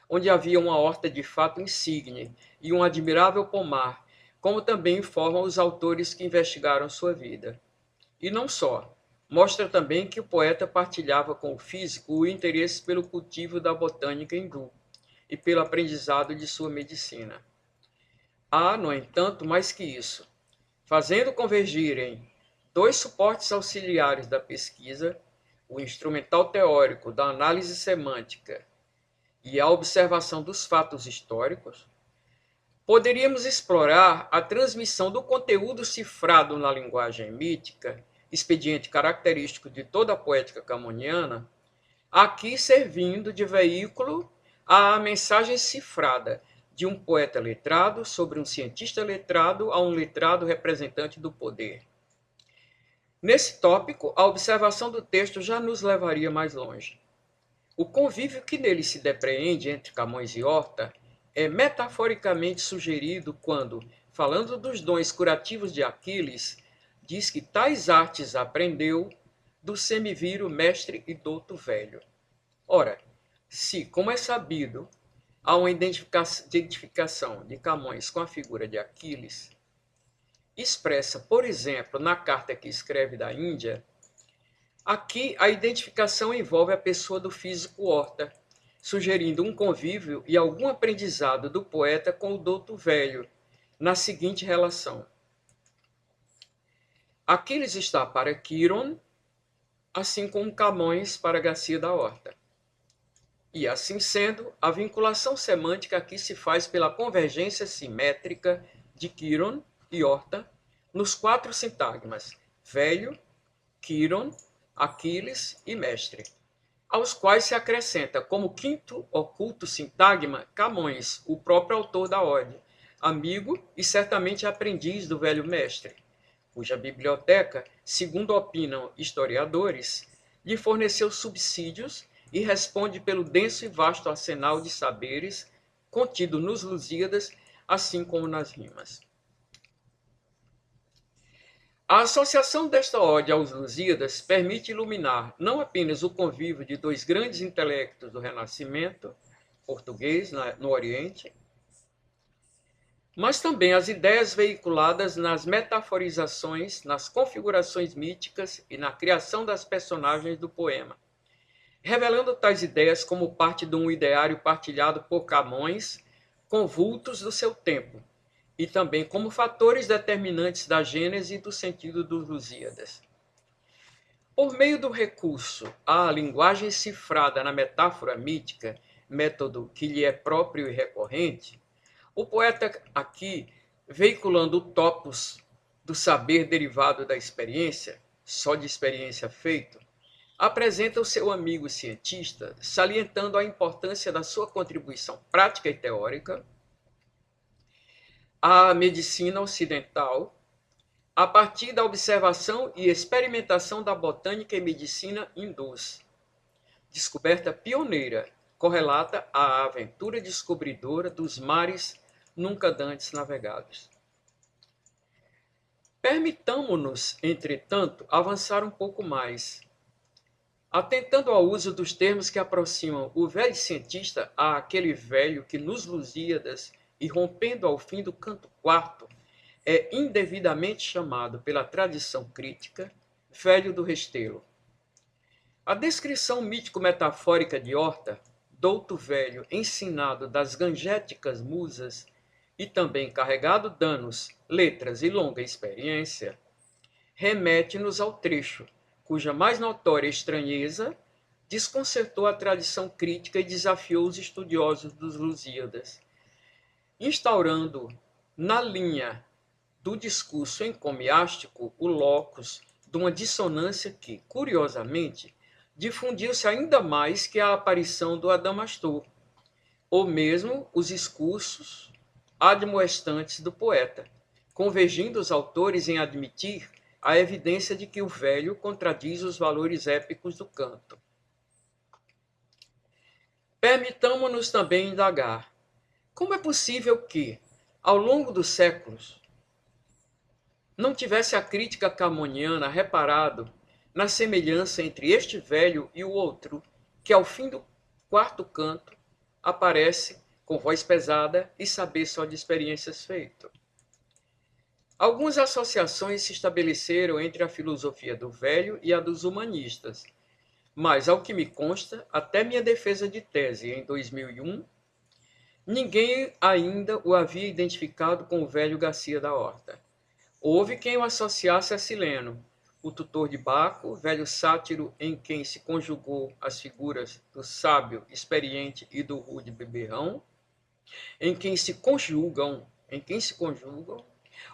onde havia uma horta de fato insigne e um admirável pomar, como também informam os autores que investigaram sua vida. E não só, mostra também que o poeta partilhava com o físico o interesse pelo cultivo da botânica hindu e pelo aprendizado de sua medicina. Há, no entanto, mais que isso, fazendo convergirem dois suportes auxiliares da pesquisa, o instrumental teórico da análise semântica e a observação dos fatos históricos, poderíamos explorar a transmissão do conteúdo cifrado na linguagem mítica, expediente característico de toda a poética camoniana, aqui servindo de veículo à mensagem cifrada de um poeta letrado sobre um cientista letrado a um letrado representante do poder. Nesse tópico, a observação do texto já nos levaria mais longe. O convívio que nele se depreende entre Camões e Horta é metaforicamente sugerido quando, falando dos dons curativos de Aquiles, diz que tais artes aprendeu do semiviro mestre e douto velho. Ora, se, como é sabido, há uma identificação de Camões com a figura de Aquiles, expressa, por exemplo, na carta que escreve da Índia, aqui a identificação envolve a pessoa do físico Horta, sugerindo um convívio e algum aprendizado do poeta com o douto velho, na seguinte relação. Aquiles está para Quiron, assim como Camões para Garcia da Horta. E, assim sendo, a vinculação semântica aqui se faz pela convergência simétrica de Quiron e Horta nos quatro sintagmas, velho, Quiron, Aquiles e mestre, aos quais se acrescenta como quinto oculto sintagma Camões, o próprio autor da ode, amigo e certamente aprendiz do velho mestre, cuja biblioteca, segundo opinam historiadores, lhe forneceu subsídios e responde pelo denso e vasto arsenal de saberes contido nos Lusíadas, assim como nas rimas. A associação desta ode aos Lusíadas permite iluminar não apenas o convívio de dois grandes intelectos do Renascimento português no Oriente, mas também as ideias veiculadas nas metaforizações, nas configurações míticas e na criação das personagens do poema, revelando tais ideias como parte de um ideário partilhado por Camões com vultos do seu tempo, e também como fatores determinantes da gênese e do sentido dos Lusíadas. Por meio do recurso à linguagem cifrada na metáfora mítica, método que lhe é próprio e recorrente, o poeta aqui, veiculando o topos do saber derivado da experiência, só de experiência feito, apresenta o seu amigo cientista, salientando a importância da sua contribuição prática e teórica à medicina ocidental, a partir da observação e experimentação da botânica e medicina hindus. Descoberta pioneira, correlata à aventura descobridora dos mares nunca dantes navegados. Permitamo-nos, entretanto, avançar um pouco mais, atentando ao uso dos termos que aproximam o velho cientista àquele velho que nos Lusíadas, e rompendo ao fim do canto quarto, é indevidamente chamado pela tradição crítica velho do Restelo. A descrição mítico-metafórica de Horta, douto velho ensinado das gangéticas musas e também carregado danos, letras e longa experiência, remete-nos ao trecho cuja mais notória estranheza desconcertou a tradição crítica e desafiou os estudiosos dos Lusíadas, instaurando na linha do discurso encomiástico o locus de uma dissonância que, curiosamente, difundiu-se ainda mais que a aparição do Adamastor, ou mesmo os discursos admoestantes do poeta, convergindo os autores em admitir a evidência de que o velho contradiz os valores épicos do canto. Permitamo-nos também indagar: como é possível que, ao longo dos séculos, não tivesse a crítica camoniana reparado na semelhança entre este velho e o outro, que ao fim do quarto canto aparece com voz pesada e saber só de experiências feitas? Algumas associações se estabeleceram entre a filosofia do velho e a dos humanistas, mas, ao que me consta, até minha defesa de tese em 2001, ninguém ainda o havia identificado com o velho Garcia da Horta. Houve quem o associasse a Sileno, o tutor de Baco, velho sátiro em quem se conjugou as figuras do sábio experiente e do rude beberrão, em quem se conjugam.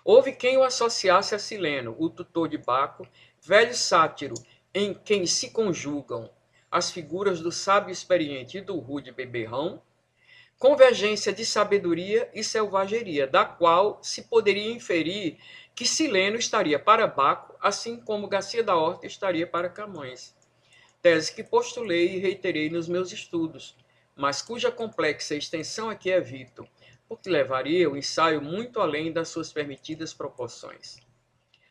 Houve quem o associasse a Sileno, o tutor de Baco, velho sátiro em quem se conjugam as figuras do sábio experiente e do rude beberrão, convergência de sabedoria e selvageria, da qual se poderia inferir que Sileno estaria para Baco, assim como Garcia da Horta estaria para Camões. Tese que postulei e reiterei nos meus estudos, mas cuja complexa extensão aqui evito, porque levaria o ensaio muito além das suas permitidas proporções.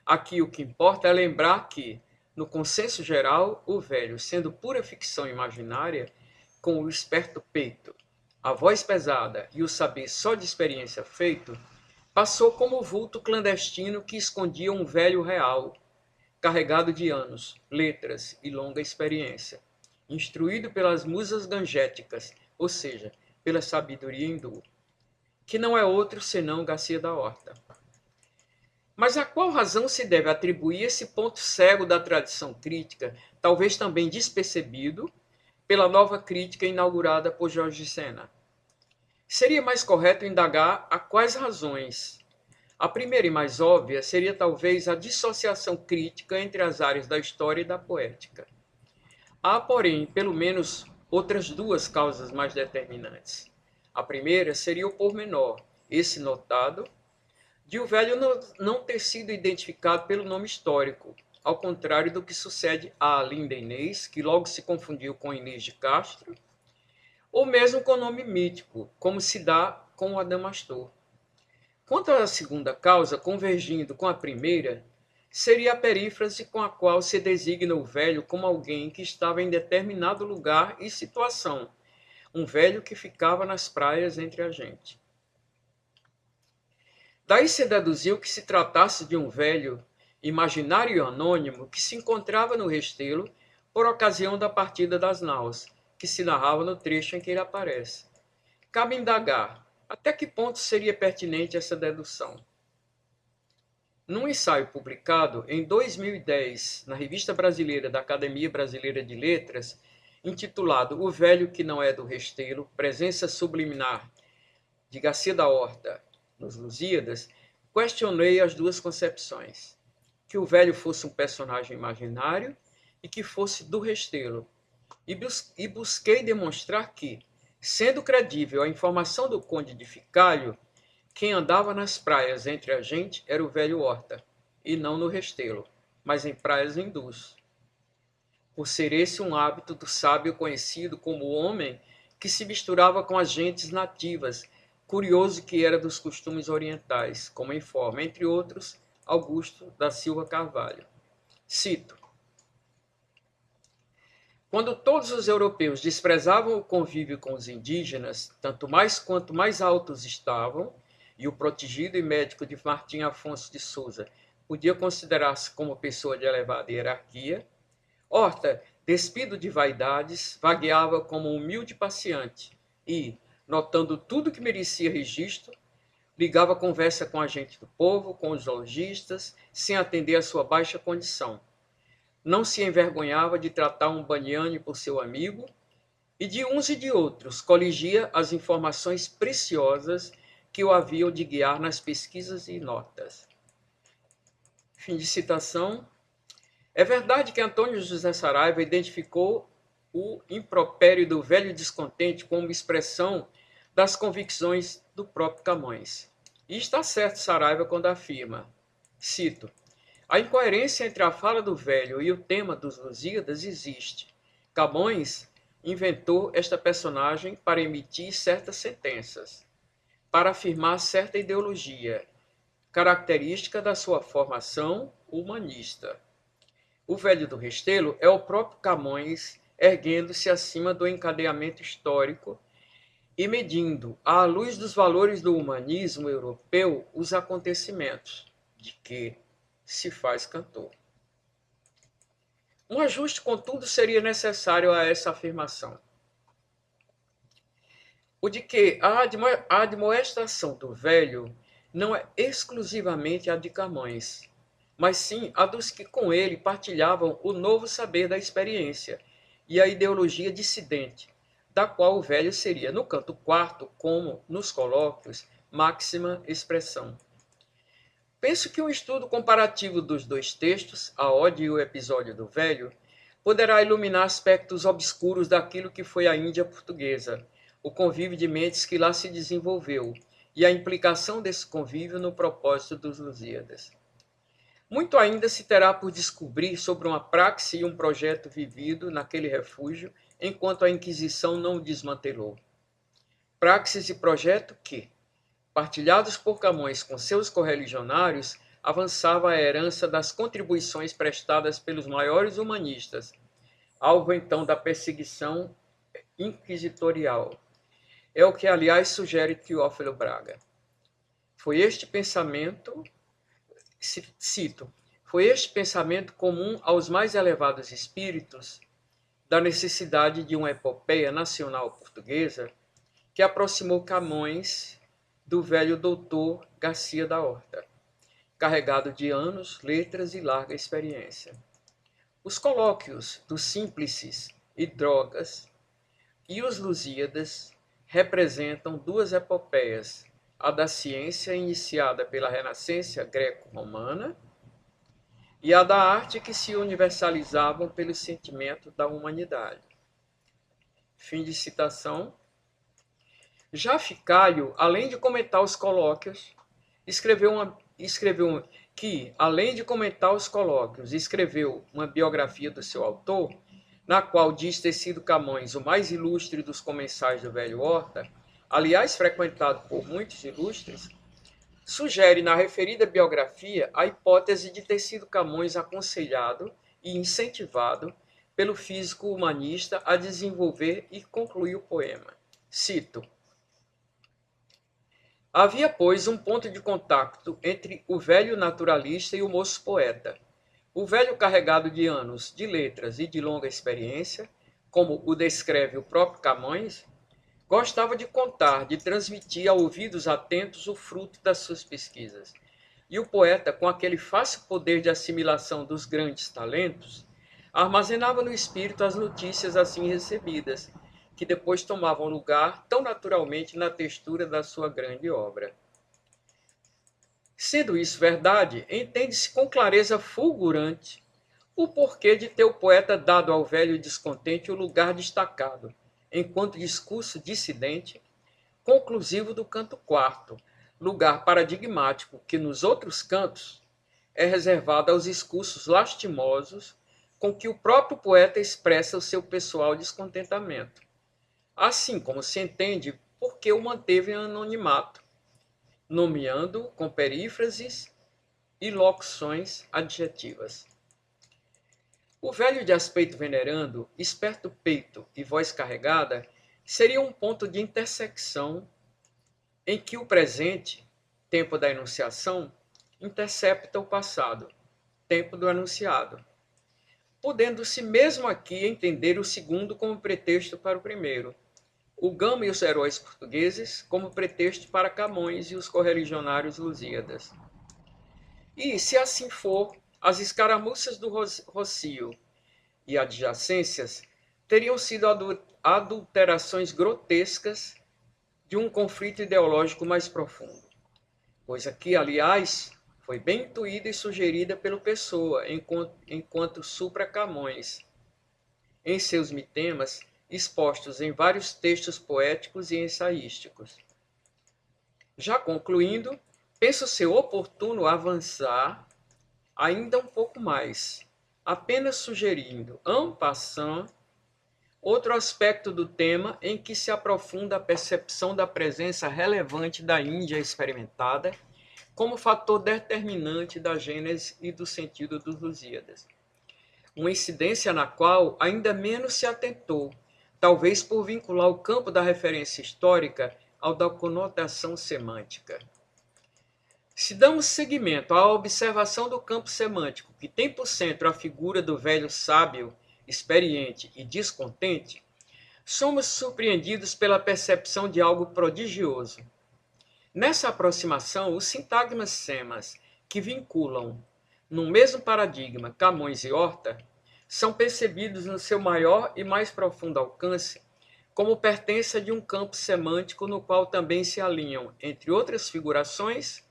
Aqui o que importa é lembrar que, no consenso geral, o velho, sendo pura ficção imaginária, com o esperto peito, a voz pesada e o saber só de experiência feito, passou como vulto clandestino que escondia um velho real, carregado de anos, letras e longa experiência, instruído pelas musas gangéticas, ou seja, pela sabedoria hindu, que não é outro senão Garcia da Horta. Mas a qual razão se deve atribuir esse ponto cego da tradição crítica, talvez também despercebido, pela nova crítica inaugurada por Jorge Sena? Seria mais correto indagar a quais razões. A primeira e mais óbvia seria talvez a dissociação crítica entre as áreas da história e da poética. Há, porém, pelo menos outras duas causas mais determinantes. A primeira seria o pormenor, esse notado, de o velho não ter sido identificado pelo nome histórico, ao contrário do que sucede a Linda Inês, que logo se confundiu com Inês de Castro, ou mesmo com o nome mítico, como se dá com o Adamastor. Quanto à segunda causa, convergindo com a primeira, seria a perífrase com a qual se designa o velho como alguém que estava em determinado lugar e situação, um velho que ficava nas praias entre a gente. Daí se deduziu que se tratasse de um velho imaginário e anônimo que se encontrava no Restelo por ocasião da partida das naus, que se narrava no trecho em que ele aparece. Cabe indagar até que ponto seria pertinente essa dedução. Num ensaio publicado em 2010 na Revista Brasileira da Academia Brasileira de Letras, intitulado O Velho que Não é do Restelo, Presença Subliminar de Garcia da Horta nos Lusíadas, questionei as duas concepções: que o velho fosse um personagem imaginário e que fosse do Restelo, e busquei demonstrar que, sendo credível a informação do conde de Ficalho, quem andava nas praias entre a gente era o velho Horta, e não no Restelo, mas em praias hindus, por ser esse um hábito do sábio conhecido como o homem que se misturava com as gentes nativas, curioso que era dos costumes orientais, como informa, entre outros, Augusto da Silva Carvalho. Cito: quando todos os europeus desprezavam o convívio com os indígenas, tanto mais quanto mais altos estavam, e o protegido e médico de Martim Afonso de Souza podia considerar-se como pessoa de elevada hierarquia, Horta, despido de vaidades, vagueava como um humilde passeante e, notando tudo que merecia registro, ligava conversa com a gente do povo, com os lojistas, sem atender à sua baixa condição. Não se envergonhava de tratar um baniane por seu amigo e de uns e de outros coligia as informações preciosas que o haviam de guiar nas pesquisas e notas. Fim de citação. É verdade que Antônio José Saraiva identificou o impropério do velho descontente como expressão das convicções do próprio Camões. E está certo Saraiva quando afirma, cito: a incoerência entre a fala do velho e o tema dos Lusíadas existe. Camões inventou esta personagem para emitir certas sentenças, para afirmar certa ideologia, característica da sua formação humanista. O velho do Restelo é o próprio Camões erguendo-se acima do encadeamento histórico e medindo, à luz dos valores do humanismo europeu, os acontecimentos de que se faz cantor. Um ajuste, contudo, seria necessário a essa afirmação. O de que a admoestação do velho não é exclusivamente a de Camões, mas sim a dos que com ele partilhavam o novo saber da experiência e a ideologia dissidente, da qual o velho seria, no canto quarto, como nos colóquios, máxima expressão. Penso que um estudo comparativo dos dois textos, a Ode e o Episódio do Velho, poderá iluminar aspectos obscuros daquilo que foi a Índia portuguesa, o convívio de mentes que lá se desenvolveu e a implicação desse convívio no propósito dos Lusíadas. Muito ainda se terá por descobrir sobre uma praxe e um projeto vivido naquele refúgio, enquanto a Inquisição não o desmantelou. Praxis e projeto que, partilhados por Camões com seus correligionários, avançava a herança das contribuições prestadas pelos maiores humanistas, alvo então da perseguição inquisitorial. É o que, aliás, sugere Teófilo Braga. Foi este pensamento... Cito, foi este pensamento comum aos mais elevados espíritos da necessidade de uma epopeia nacional portuguesa que aproximou Camões do velho doutor Garcia da Horta, carregado de anos, letras e larga experiência. Os colóquios dos Símplices e Drogas e os Lusíadas representam duas epopeias, a da ciência iniciada pela Renascença greco-romana e a da arte que se universalizavam pelo sentimento da humanidade. Fim de citação. Já Ficálio, além de comentar os colóquios, escreveu uma biografia do seu autor, na qual diz ter sido Camões o mais ilustre dos comensais do velho Horta, aliás frequentado por muitos ilustres, sugere na referida biografia a hipótese de ter sido Camões aconselhado e incentivado pelo físico humanista a desenvolver e concluir o poema. Cito: havia, pois, um ponto de contato entre o velho naturalista e o moço poeta. O velho carregado de anos, de letras e de longa experiência, como o descreve o próprio Camões, gostava de contar, de transmitir a ouvidos atentos o fruto das suas pesquisas. E o poeta, com aquele fácil poder de assimilação dos grandes talentos, armazenava no espírito as notícias assim recebidas, que depois tomavam lugar tão naturalmente na textura da sua grande obra. Sendo isso verdade, entende-se com clareza fulgurante o porquê de ter o poeta dado ao velho descontente o lugar destacado, enquanto discurso dissidente, conclusivo do canto quarto, lugar paradigmático que nos outros cantos é reservada aos discursos lastimosos com que o próprio poeta expressa o seu pessoal descontentamento, assim como se entende por que o manteve em anonimato, nomeando com perífrases e locuções adjetivas. O velho de aspecto venerando, esperto peito e voz carregada, seria um ponto de intersecção em que o presente, tempo da enunciação, intercepta o passado, tempo do enunciado, podendo-se mesmo aqui entender o segundo como pretexto para o primeiro, o Gama e os heróis portugueses como pretexto para Camões e os correligionários Lusíadas. E, se assim for, as escaramuças do Rocio e adjacências teriam sido adulterações grotescas de um conflito ideológico mais profundo, coisa que, aliás, foi bem intuída e sugerida pelo Pessoa, enquanto supra Camões, em seus mitemas, expostos em vários textos poéticos e ensaísticos. Já concluindo, penso ser oportuno avançar ainda um pouco mais, apenas sugerindo, en passant, outro aspecto do tema em que se aprofunda a percepção da presença relevante da Índia experimentada como fator determinante da gênese e do sentido dos Lusíadas. Uma incidência na qual ainda menos se atentou, talvez por vincular o campo da referência histórica ao da conotação semântica. Se damos seguimento à observação do campo semântico, que tem por centro a figura do velho sábio, experiente e descontente, somos surpreendidos pela percepção de algo prodigioso. Nessa aproximação, os sintagmas semas que vinculam, no mesmo paradigma, Camões e Horta, são percebidos no seu maior e mais profundo alcance como pertença de um campo semântico no qual também se alinham, entre outras figurações,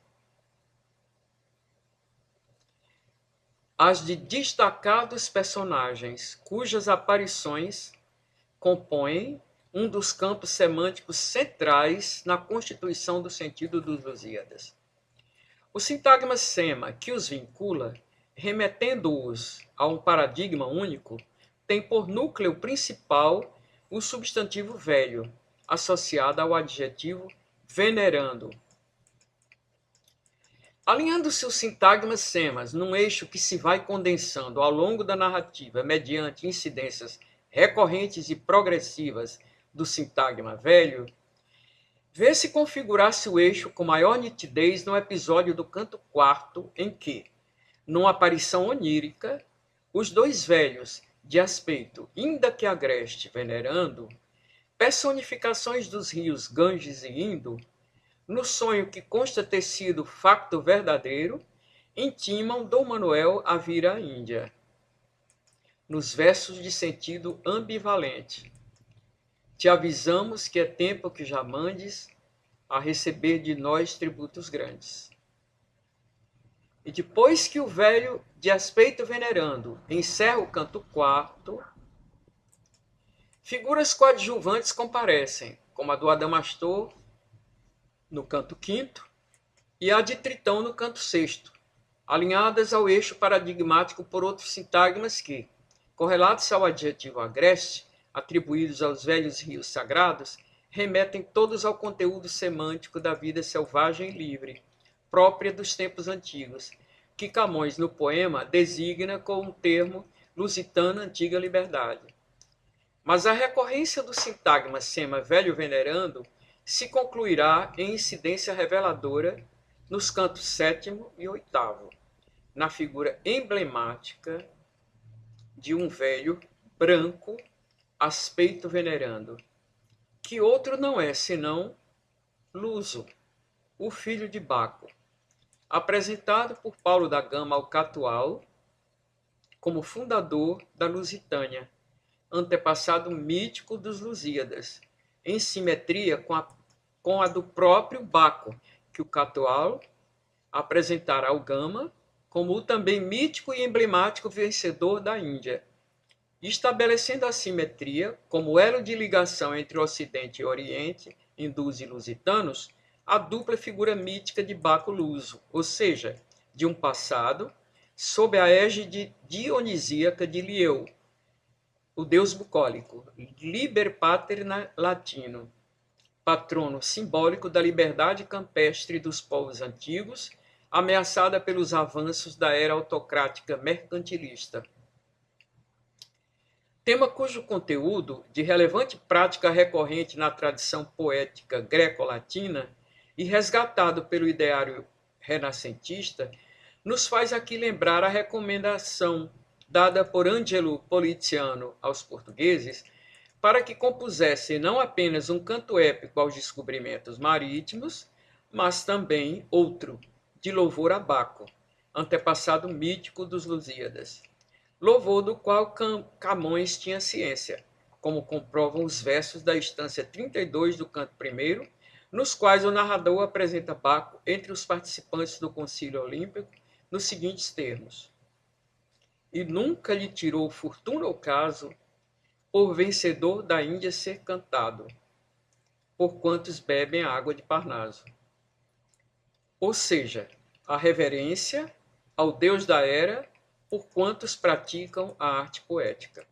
as de destacados personagens, cujas aparições compõem um dos campos semânticos centrais na constituição do sentido dos Lusíadas. O sintagma sema que os vincula, remetendo-os a um paradigma único, tem por núcleo principal o substantivo velho, associado ao adjetivo venerando. Alinhando-se os sintagmas semas num eixo que se vai condensando ao longo da narrativa mediante incidências recorrentes e progressivas do sintagma velho, vê-se configurar-se o eixo com maior nitidez no episódio do canto quarto, em que, numa aparição onírica, os dois velhos, de aspecto ainda que agreste venerando, personificações dos rios Ganges e Indo, no sonho que consta ter sido facto verdadeiro, intimam Dom Manuel a vir à Índia. Nos versos de sentido ambivalente, te avisamos que é tempo que já mandes a receber de nós tributos grandes. E depois que o velho de aspecto venerando encerra o canto quarto, figuras coadjuvantes comparecem, como a do Adamastor no canto quinto e a de Tritão no canto sexto, alinhadas ao eixo paradigmático por outros sintagmas que, correlatos ao adjetivo agreste, atribuídos aos velhos rios sagrados, remetem todos ao conteúdo semântico da vida selvagem e livre, própria dos tempos antigos, que Camões, no poema, designa com o termo lusitana antiga liberdade. Mas a recorrência do sintagma sema velho venerando se concluirá em incidência reveladora nos cantos sétimo e oitavo, na figura emblemática de um velho branco aspecto venerando, que outro não é senão Luso, o filho de Baco, apresentado por Paulo da Gama ao Catual como fundador da Lusitânia, antepassado mítico dos Lusíadas, em simetria com a do próprio Baco, que o Catual apresentará ao Gama como o também mítico e emblemático vencedor da Índia, estabelecendo a simetria como elo de ligação entre o Ocidente e o Oriente, hindus e lusitanos, a dupla figura mítica de Baco Luso, ou seja, de um passado, sob a égide dionisíaca de Lieu, o deus bucólico, Liber Pater latino, patrono simbólico da liberdade campestre dos povos antigos, ameaçada pelos avanços da era autocrática mercantilista. Tema cujo conteúdo, de relevante prática recorrente na tradição poética greco-latina e resgatado pelo ideário renascentista, nos faz aqui lembrar a recomendação dada por Angelo Poliziano aos portugueses para que compusessem não apenas um canto épico aos descobrimentos marítimos, mas também outro, de louvor a Baco, antepassado mítico dos Lusíadas. Louvor do qual Camões tinha ciência, como comprovam os versos da estância 32 do canto 1º, nos quais o narrador apresenta Baco entre os participantes do Concílio Olímpico nos seguintes termos: e nunca lhe tirou fortuna ou caso, por vencedor da Índia ser cantado, por quantos bebem a água de Parnaso. Ou seja, a reverência ao Deus da era por quantos praticam a arte poética.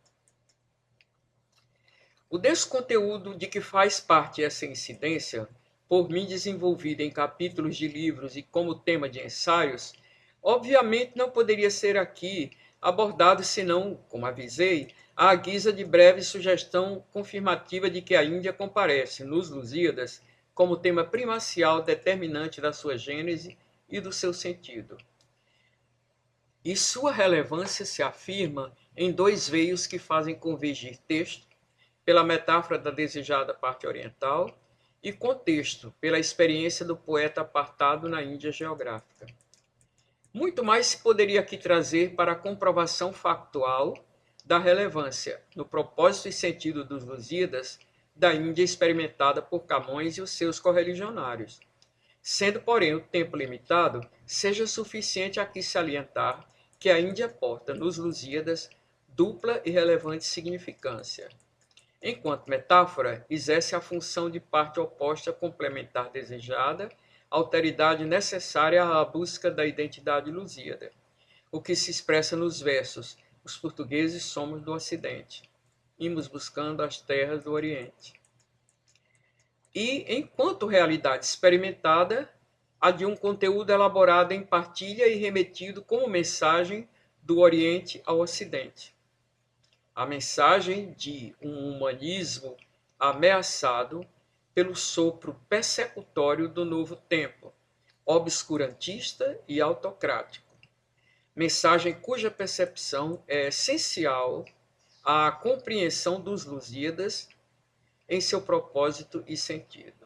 O desconteúdo de que faz parte essa incidência, por mim desenvolvida em capítulos de livros e como tema de ensaios, obviamente não poderia ser aqui abordado senão, como avisei, à guisa de breve sugestão confirmativa de que a Índia comparece, nos Lusíadas, como tema primacial determinante da sua gênese e do seu sentido. E sua relevância se afirma em dois veios que fazem convergir texto, pela metáfora da desejada parte oriental, e contexto, pela experiência do poeta apartado na Índia geográfica. Muito mais se poderia aqui trazer para a comprovação factual da relevância, no propósito e sentido dos Lusíadas, da Índia experimentada por Camões e os seus correligionários. Sendo, porém, o tempo limitado, seja suficiente aqui salientar que a Índia porta nos Lusíadas dupla e relevante significância. Enquanto metáfora, exerce a função de parte oposta complementar desejada, alteridade necessária à busca da identidade lusíada, o que se expressa nos versos: os portugueses somos do Ocidente, imos buscando as terras do Oriente. E, enquanto realidade experimentada, a de um conteúdo elaborado em partilha e remetido como mensagem do Oriente ao Ocidente. A mensagem de um humanismo ameaçado pelo sopro persecutório do novo tempo, obscurantista e autocrático. Mensagem cuja percepção é essencial à compreensão dos Lusíadas em seu propósito e sentido.